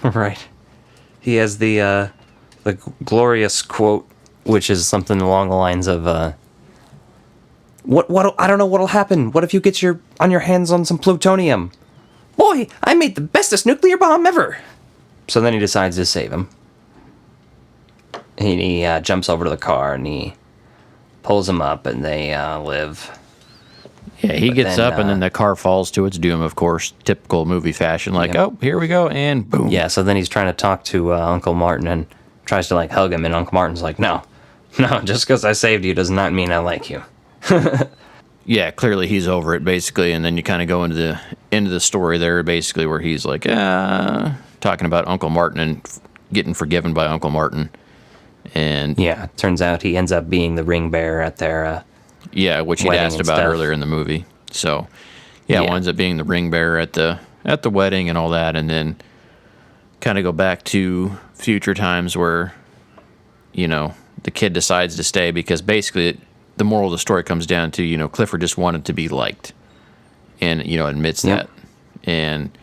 Right. He has the glorious quote, which is something along the lines of, What I don't know what'll happen. What if you get on your hands on some plutonium? Boy, I made the bestest nuclear bomb ever. So then he decides to save him. And he jumps over to the car and he pulls him up, and they live. Yeah, he gets up, and then the car falls to its doom, of course. Typical movie fashion. Like, oh, here we go, and boom. Yeah, so then he's trying to talk to Uncle Martin and tries to, like, hug him, and Uncle Martin's like, no, just because I saved you does not mean I like you. Yeah, clearly he's over it, basically, and then you kind of go into the story there, basically, where he's like, talking about Uncle Martin and getting forgiven by Uncle Martin. And yeah, it turns out he ends up being the ring bearer at their which he'd asked about earlier in the movie. So winds up being the ring bearer at the wedding and all that, and then kind of go back to future times where, you know, the kid decides to stay because basically the moral of the story comes down to, you know, Clifford just wanted to be liked, and, you know, admits that and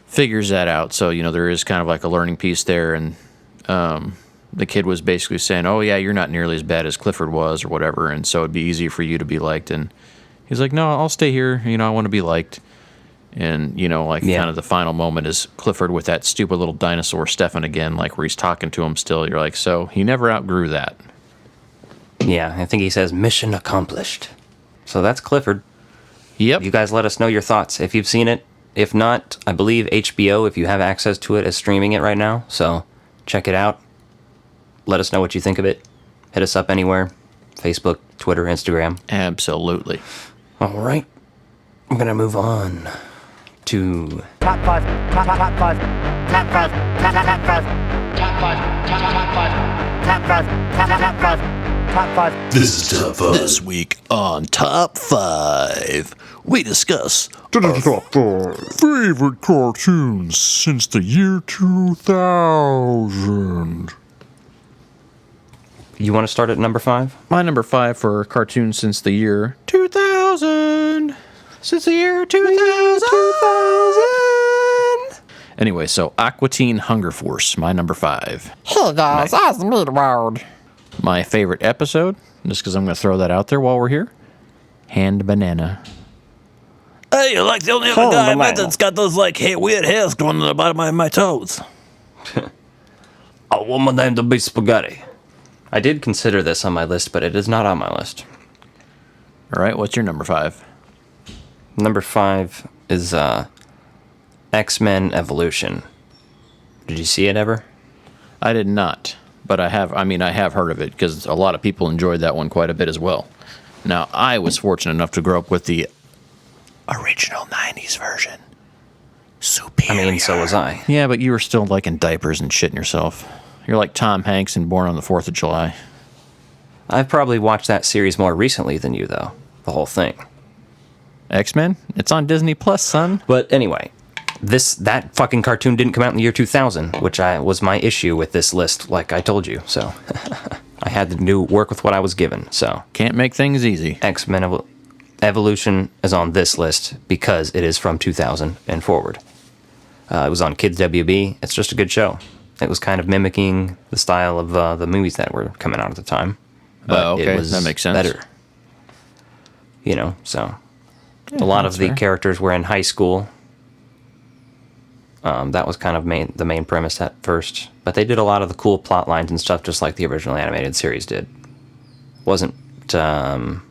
figures that out. So, you know, there is kind of like a learning piece there, and the kid was basically saying, oh yeah, you're not nearly as bad as Clifford was or whatever, and so it'd be easier for you to be liked. And he's like, no, I'll stay here, you know, I want to be liked. And, you know, like kind of the final moment is Clifford with that stupid little dinosaur Stefan again, like where he's talking to him still. You're like, so he never outgrew that. Yeah, I think he says mission accomplished. So that's Clifford. Yep. You guys let us know your thoughts if you've seen it. If not, I believe HBO, if you have access to it, is streaming it right now. So check it out. Let us know what you think of it. Hit us up anywhere. Facebook, Twitter, Instagram. Absolutely. All right. I'm going to move on to top five. This is Top 5. This week on Top 5, we discuss Top 5 favorite cartoons since the year 2000. You want to start at number 5? My number 5 for cartoons since the year 2000. Since the year 2000. Anyway, so Aqua Teen Hunger Force, my number 5. Hey guys, that's Meatwad. My favorite episode, just because I'm going to throw that out there while we're here, Hand Banana. Hey, you're like the only other guy I met that's got those like weird hairs going to the bottom of my toes. A woman named the Beef Spaghetti. I did consider this on my list, but it is not on my list. All right, what's your number 5? Number 5 is X-Men Evolution. Did you see it ever? I did not, but I have heard of it because a lot of people enjoyed that one quite a bit as well. Now, I was fortunate enough to grow up with the original 90s version. Superior. I mean, so was I. Yeah, but you were still like in diapers and shitting yourself. You're like Tom Hanks in Born on the 4th of July. I've probably watched that series more recently than you, though. The whole thing. X-Men? It's on Disney Plus, son. But anyway, that fucking cartoon didn't come out in the year 2000, which was my issue with this list, like I told you. So I had to work with what I was given. So can't make things easy. X-Men Evolution is on this list because it is from 2000 and forward. It was on Kids WB. It's just a good show. It was kind of mimicking the style of the movies that were coming out at the time. But okay. It was that makes sense. Better. You know, so a lot of the characters were in high school. That was kind of the main premise at first. But they did a lot of the cool plot lines and stuff just like the original animated series did. Wasn't, I don't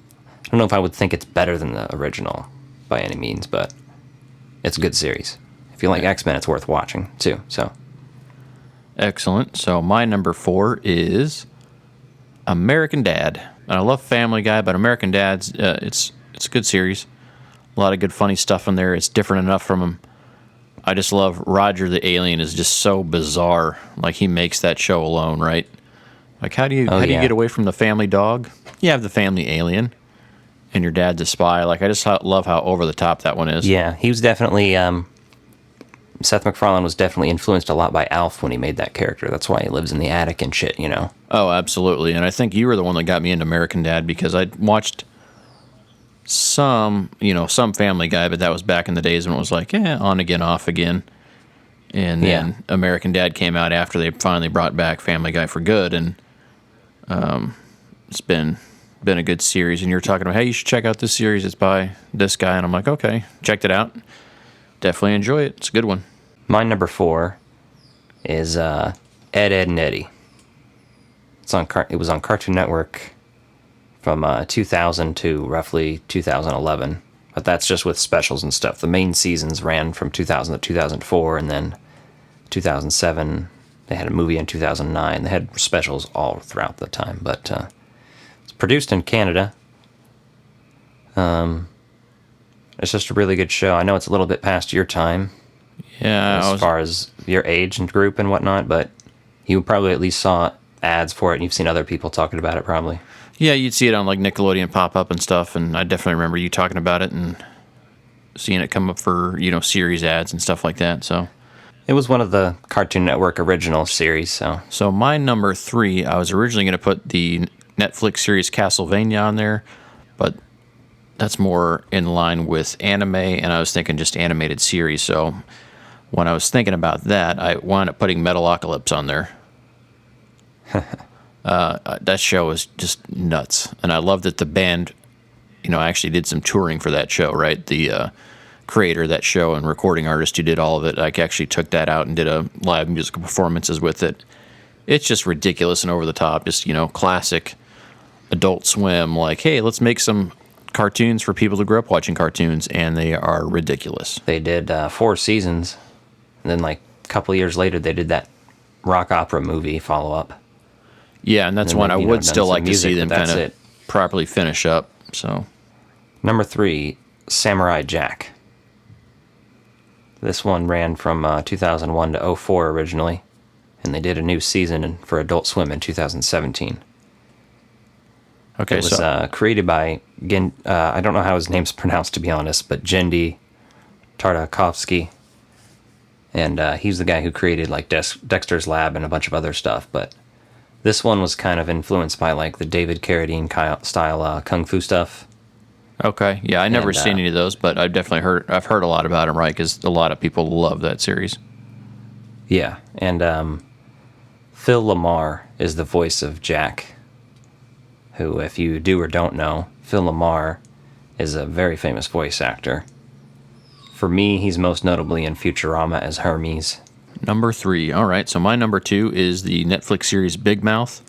know if I would think it's better than the original by any means, but it's a good series. If you like X-Men, it's worth watching too, so. Excellent. So my number 4 is American Dad. And I love Family Guy, but American Dad's it's a good series. A lot of good funny stuff in there. It's different enough from him. I just love Roger the Alien is just so bizarre. Like he makes that show alone, right? Like how do you get away from the family dog? You have the family alien, and your dad's a spy. Like I just love how over the top that one is. Yeah, he was definitely. Seth MacFarlane was definitely influenced a lot by Alf when he made that character. That's why he lives in the attic and shit, you know? Oh, absolutely. And I think you were the one that got me into American Dad because I watched some Family Guy, but that was back in the days when it was like, on again, off again. And then American Dad came out after they finally brought back Family Guy for good. And it's been a good series. And you're talking about, hey, you should check out this series. It's by this guy. And I'm like, okay, checked it out. Definitely enjoy it. It's a good one. My number 4 is Ed, Edd and Eddy. It was on Cartoon Network from 2000 to roughly 2011. But that's just with specials and stuff. The main seasons ran from 2000 to 2004, and then 2007 they had a movie in 2009. They had specials all throughout the time. But it's produced in Canada. It's just a really good show. I know it's a little bit past your time, Yeah, as far as your age and group and whatnot, but you probably at least saw ads for it, and you've seen other people talking about it probably. Yeah, you'd see it on like Nickelodeon pop up and stuff, and I definitely remember you talking about it and seeing it come up for, series ads and stuff like that. So it was one of the Cartoon Network original series. So my number 3, I was originally going to put the Netflix series Castlevania on there, but that's more in line with anime, and I was thinking just animated series. So when I was thinking about that, I wound up putting Metalocalypse on there. That show is just nuts, and I love that the band, actually did some touring for that show, right? The creator of that show and recording artist who did all of it, like, actually took that out and did a live musical performances with it. It's just ridiculous and over the top, just, classic Adult Swim, like, hey, let's make some cartoons for people who grew up watching cartoons, and they are ridiculous. They did 4 seasons, and then like a couple of years later they did that rock opera movie follow-up. Yeah, and that's one I would still like to see them kind of properly finish up. So, number 3, Samurai Jack. This one ran from 2001 to 2004 originally, and they did a new season for Adult Swim in 2017. Okay, it was created by I don't know how his name's pronounced, to be honest, but Genndy Tartakovsky, and he's the guy who created like Dexter's Lab and a bunch of other stuff. But this one was kind of influenced by like the David Carradine style kung fu stuff. Okay, yeah, I never seen any of those, but I've heard a lot about them, right? Because a lot of people love that series. Yeah, and Phil LaMarr is the voice of Jack, who, if you do or don't know, Phil LaMarr is a very famous voice actor. For me, he's most notably in Futurama as Hermes. Number 3. All right, so my number 2 is the Netflix series Big Mouth.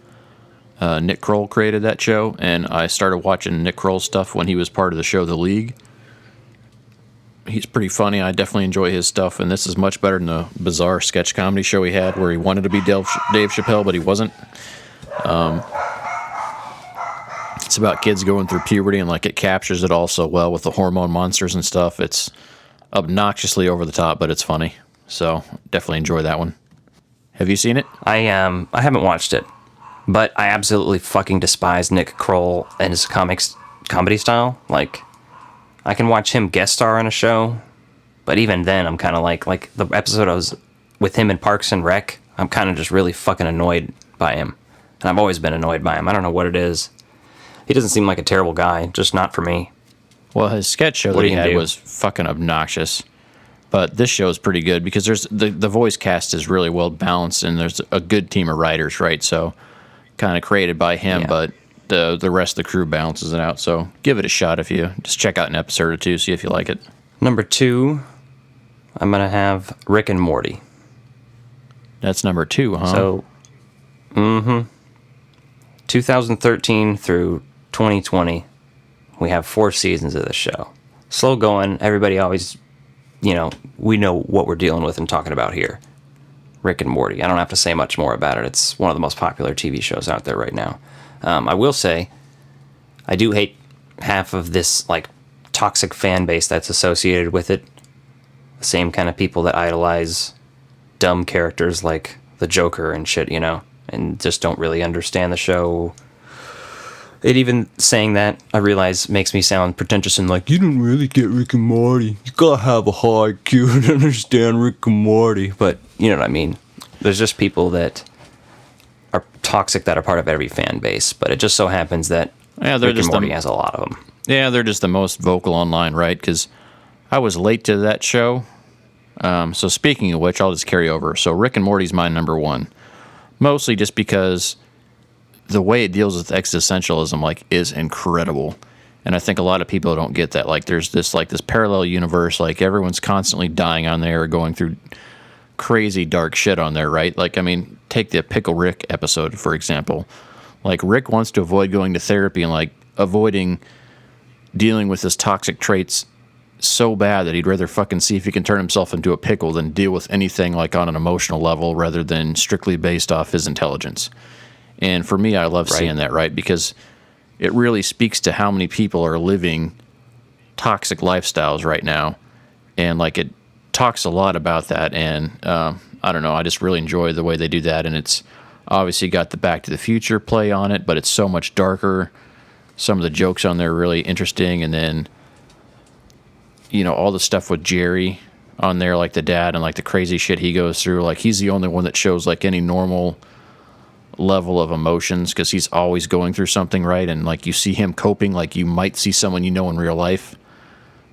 Nick Kroll created that show, and I started watching Nick Kroll stuff when he was part of the show The League. He's pretty funny. I definitely enjoy his stuff, and this is much better than the bizarre sketch comedy show he had where he wanted to be Dave Chappelle, but he wasn't. It's about kids going through puberty, and like it captures it all so well with the hormone monsters and stuff. It's obnoxiously over the top, but it's funny. So definitely enjoy that one. Have you seen it? I haven't watched it, but I absolutely fucking despise Nick Kroll and his comedy style. Like, I can watch him guest star on a show, but even then I'm kind of like the episode I was with him in Parks and Rec, I'm kind of just really fucking annoyed by him. And I've always been annoyed by him. I don't know what it is. He doesn't seem like a terrible guy, just not for me. Well, his sketch show that he had was fucking obnoxious. But this show is pretty good because there's the voice cast is really well balanced, and there's a good team of writers, right? So kind of created by him, but the rest of the crew balances it out. So give it a shot if you just check out an episode or two, see if you like it. Number 2, I'm going to have Rick and Morty. That's number 2, huh? So, 2013 through 2020, we have 4 seasons of the show. Slow going. Everybody always, we know what we're dealing with and talking about here. Rick and Morty. I don't have to say much more about it. It's one of the most popular TV shows out there right now. I will say, I do hate half of this like toxic fan base that's associated with it. The same kind of people that idolize dumb characters like the Joker and shit, and just don't really understand the show. It even saying that, I realize, makes me sound pretentious and like, you don't really get Rick and Morty. You gotta have a high IQ to understand Rick and Morty. But you know what I mean. There's just people that are toxic that are part of every fan base. But it just so happens that Rick and Morty has a lot of them. Yeah, they're just the most vocal online, right? Because I was late to that show. So speaking of which, I'll just carry over. So Rick and Morty's my number 1. Mostly just because the way it deals with existentialism is incredible. And I think a lot of people don't get that. Like there's this parallel universe, like everyone's constantly dying on there or going through crazy dark shit on there, right? Like, I mean, take the Pickle Rick episode, for example. Like Rick wants to avoid going to therapy and like avoiding dealing with his toxic traits so bad that he'd rather fucking see if he can turn himself into a pickle than deal with anything like on an emotional level rather than strictly based off his intelligence. And for me, I love seeing that, right? Because it really speaks to how many people are living toxic lifestyles right now. And like it talks a lot about that, and I don't know, I just really enjoy the way they do that, and it's obviously got the Back to the Future play on it, but it's so much darker. Some of the jokes on there are really interesting, and then, you know, all the stuff with Jerry on there, like the dad, and like the crazy shit he goes through. Like, he's the only one that shows like any normal level of emotions, because he's always going through something, right? And like, you see him coping like you might see someone you know in real life,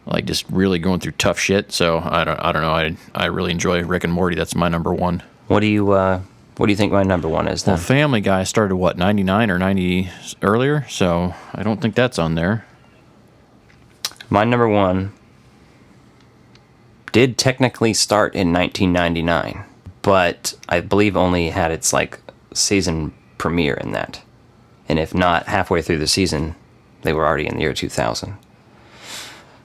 like just really going through tough shit. So I don't know, I really enjoy Rick and Morty. That's my number one. What do you think my number one is then? Well, Family Guy started, what, 99 or 90 earlier? So I don't think that's on there. My number one did technically start in 1999, but I believe only had its, like, season premiere in that. And if not, halfway through the season, they were already in the year 2000.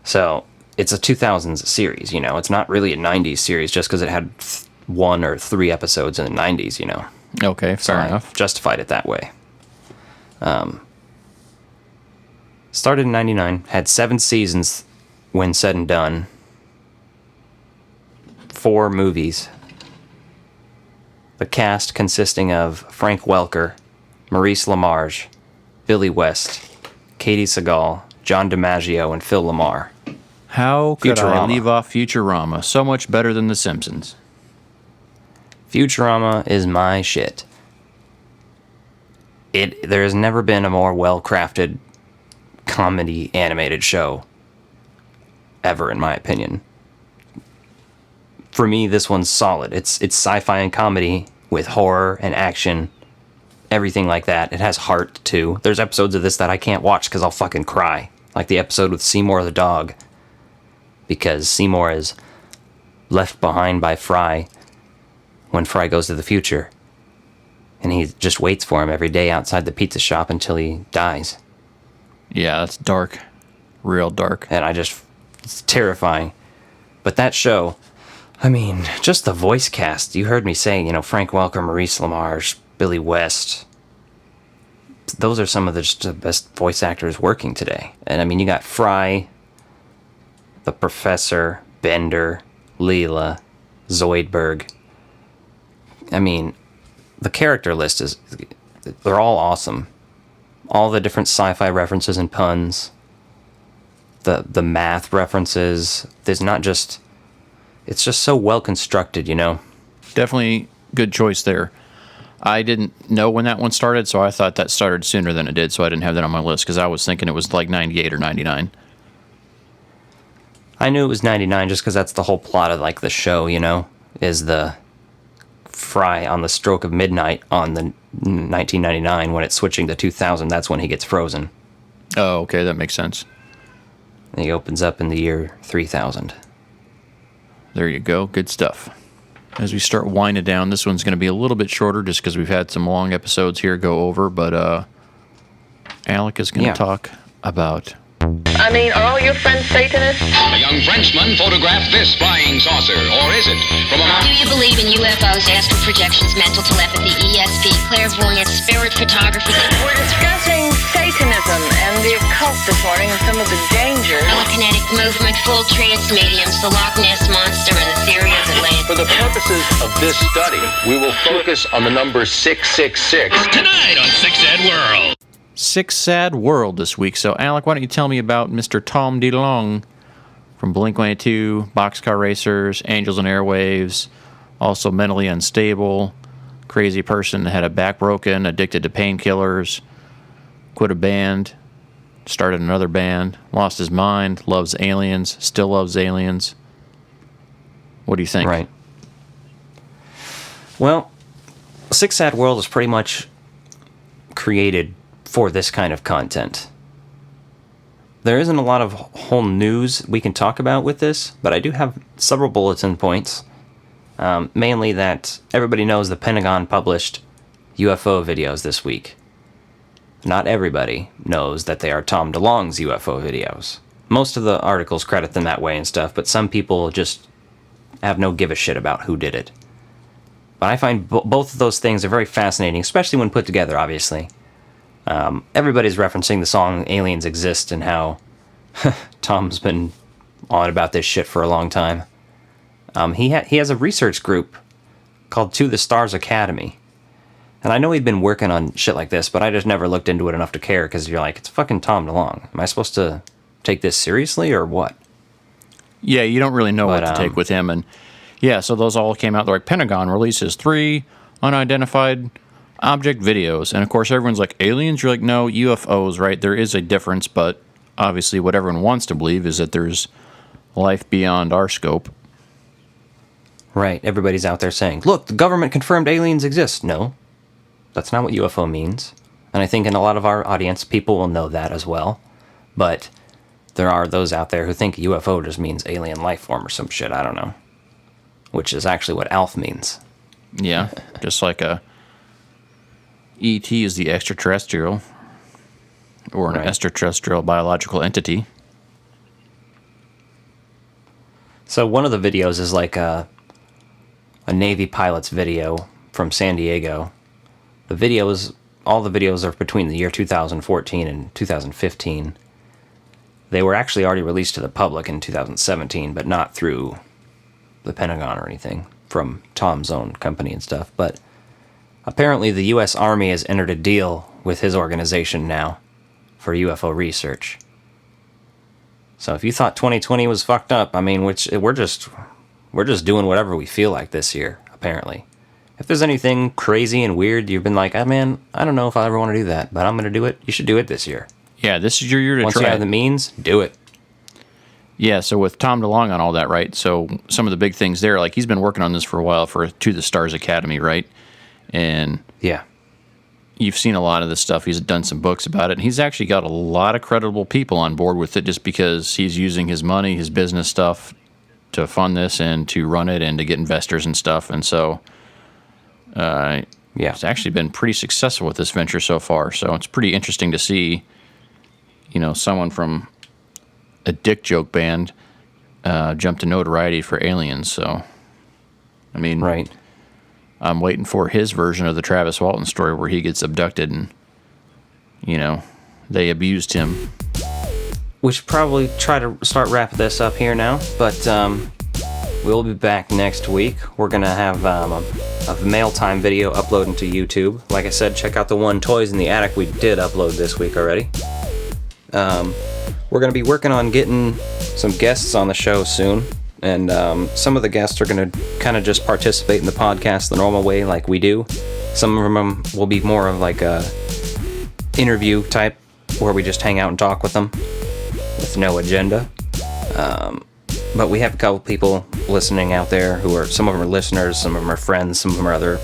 So it's a 2000s series, you know. It's not really a 90s series just because it had 1 or 3 episodes in the 90s, you know. Okay, fair enough. Justified it that way. Started in 99, had 7 seasons when said and done, 4 movies. The cast consisting of Frank Welker, Maurice LaMarche, Billy West, Katie Sagal, John DiMaggio, and Phil LaMarr. How could I Futurama. leave off Futurama? So much better than The Simpsons. Futurama is my shit. There has never been a more well-crafted comedy animated show ever, in my opinion. For me, this one's solid. It's sci-fi and comedy with horror and action, everything like that. It has heart, too. There's episodes of this that I can't watch because I'll fucking cry. Like the episode with Seymour the dog. Because Seymour is left behind by Fry when Fry goes to the future. And he just waits for him every day outside the pizza shop until he dies. Yeah, that's dark. Real dark. And it's terrifying. But that show, I mean, just the voice cast. You heard me say, you know, Frank Welker, Maurice LaMarche, Billy West. Those are some of the best voice actors working today. And I mean, you got Fry, the Professor, Bender, Leela, Zoidberg. I mean, the character list they're all awesome. All the different sci-fi references and puns. The math references. It's just so well constructed, you know? Definitely good choice there. I didn't know when that one started, so I thought that started sooner than it did, so I didn't have that on my list, because I was thinking it was like 98 or 99. I knew it was 99 just because that's the whole plot of, like, the show, you know? Is the Fry on the stroke of midnight on the 1999 when it's switching to 2000, that's when he gets frozen. Oh, okay, that makes sense. And he opens up in the year 3000. There you go. Good stuff. As we start winding down, this one's going to be a little bit shorter just because we've had some long episodes here go over, but Alec is going to talk about... I mean, are all your friends Satanists? A young Frenchman photographed this flying saucer, or is it? From a... Do you believe in UFOs, astral projections, mental telepathy, ESP, clairvoyance, spirit photography? We're discussing Satanism and the occult this morning and some of the dangers. Telekinetic movement, full trance mediums, the Loch Ness Monster, and the theory of Atlantis. For the purposes of this study, we will focus on the number 666. Tonight on Six Sad World. Six Sad World this week. So, Alec, why don't you tell me about Mr. Tom DeLonge from Blink-182, Boxcar Racers, Angels and Airwaves, also mentally unstable, crazy person that had a back broken, addicted to painkillers, quit a band, started another band, lost his mind, loves aliens, still loves aliens. What do you think? Right. Well, Six Sad World is pretty much created for this kind of content. There isn't a lot of whole news we can talk about with this, but I do have several bulletin points. Mainly that everybody knows the Pentagon published UFO videos this week. Not everybody knows that they are Tom DeLonge's UFO videos. Most of the articles credit them that way and stuff, but some people just have no give a shit about who did it. But I find both of those things are very fascinating, especially when put together, obviously. Everybody's referencing the song Aliens Exist and how Tom's been on about this shit for a long time. He has a research group called To the Stars Academy. And I know he'd been working on shit like this, but I just never looked into it enough to care, because you're like, it's fucking Tom DeLonge. Am I supposed to take this seriously or what? Yeah, you don't really know what to take with him. And yeah, so those all came out. They're like, Pentagon releases 3 unidentified object videos. And of course, everyone's like, aliens? You're like, no, UFOs, right? There is a difference, but obviously what everyone wants to believe is that there's life beyond our scope. Right. Everybody's out there saying, look, the government confirmed aliens exist. No, that's not what UFO means. And I think in a lot of our audience, people will know that as well. But there are those out there who think UFO just means alien life form or some shit. I don't know. Which is actually what ALF means. Yeah, just like a ET is the extraterrestrial, or an extraterrestrial biological entity. So one of the videos is like a Navy pilot's video from San Diego. All the videos are between the year 2014 and 2015. They were actually already released to the public in 2017, but not through the Pentagon or anything, from Tom's own company and stuff. But apparently the U.S. Army has entered a deal with his organization now for UFO research. So if you thought 2020 was fucked up, I mean, we're just doing whatever we feel like this year, apparently. If there's anything crazy and weird, you've been like, oh man, I don't know if I ever want to do that, but I'm going to do it. You should do it this year. Yeah, this is your year to Once try. you have the means, do it. Yeah, so with Tom DeLonge on all that, right? So some of the big things there, like he's been working on this for a while for To the Stars Academy, right? And yeah, you've seen a lot of this stuff. He's done some books about it, and he's actually got a lot of credible people on board with it, just because he's using his money, his business stuff, to fund this and to run it and to get investors and stuff. And so, it's actually been pretty successful with this venture so far. So it's pretty interesting to see, someone from a dick joke band jump to notoriety for aliens. So, I mean, right. I'm waiting for his version of the Travis Walton story where he gets abducted and, they abused him. We should probably try to start wrapping this up here now, but we'll be back next week. We're going to have a mail time video uploading to YouTube. Like I said, check out the one Toys in the Attic we did upload this week already. We're going to be working on getting some guests on the show soon, and some of the guests are going to kind of just participate in the podcast the normal way like we do. Some of them will be more of like a interview type, where we just hang out and talk with them with no agenda. But we have a couple people listening out there who are, some of them are listeners, some of them are friends, some of them are other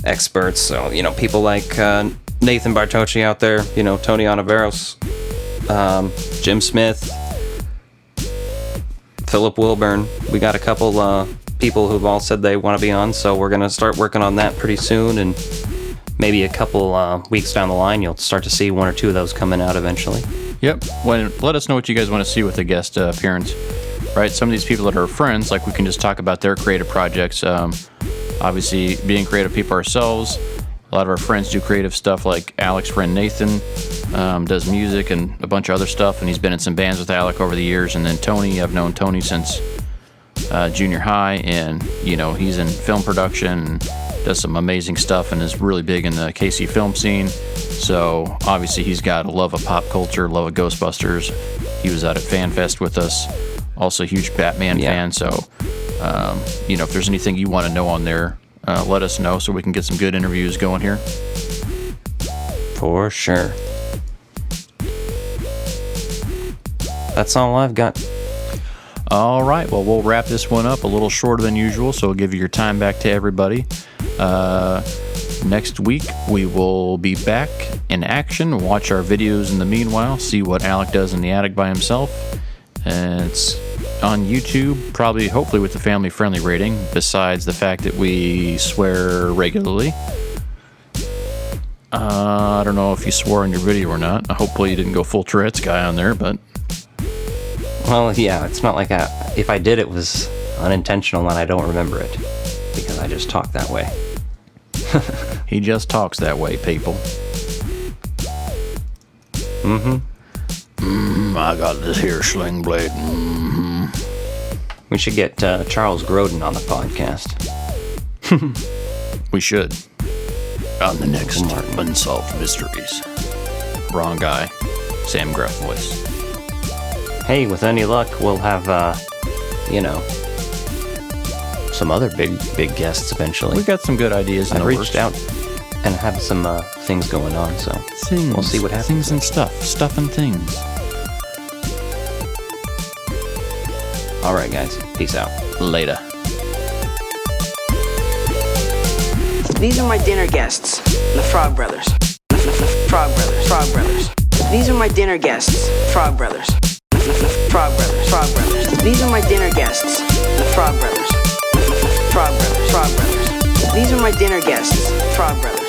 experts. So, people like Nathan Bartocci out there, Tony Ontiveros, Jim Smith, Philip Wilburn. We got a couple people who've all said they want to be on, so we're going to start working on that pretty soon, and maybe a couple weeks down the line, you'll start to see 1 or 2 of those coming out eventually. Yep. Let us know what you guys want to see with the guest appearance. Right? Some of these people that are friends, like we can just talk about their creative projects. Obviously, being creative people ourselves, a lot of our friends do creative stuff, like Alec's friend Nathan does music and a bunch of other stuff, and he's been in some bands with Alec over the years. And then Tony, I've known Tony since junior high, and he's in film production and does some amazing stuff and is really big in the KC film scene. So obviously he's got a love of pop culture, love of Ghostbusters. He was out at FanFest with us, also a huge Batman fan. So if there's anything you want to know on there, let us know so we can get some good interviews going here. For sure. That's all I've got. All right, well, we'll wrap this one up a little shorter than usual, so we'll give your time back to everybody. Next week, we will be back in action, watch our videos in the meanwhile, see what Alec does in the attic by himself. And it's on YouTube, probably, hopefully with the family-friendly rating, besides the fact that we swear regularly. I don't know if you swore in your video or not. Hopefully you didn't go full Tourette's guy on there, but... Well, yeah, it's not like if I did, it was unintentional and I don't remember it, because I just talk that way. He just talks that way, people. I got this here sling blade. We should get Charles Grodin on the podcast. We should. On the next Unsolved Mysteries. Wrong guy. Sam Gruff voice. Hey, with any luck, we'll have, some other big guests eventually. We've got some good ideas in the works. I reached out and have some things going on, so we'll see what happens. Things and stuff and things. Alright guys, peace out. Later. These are my dinner guests, the Frog Brothers. Frog Brothers. These are my dinner guests, Frog Brothers. Frog Brothers. These are my dinner guests, the Frog Brothers. Frog Brothers. These are my dinner guests, Frog Brothers.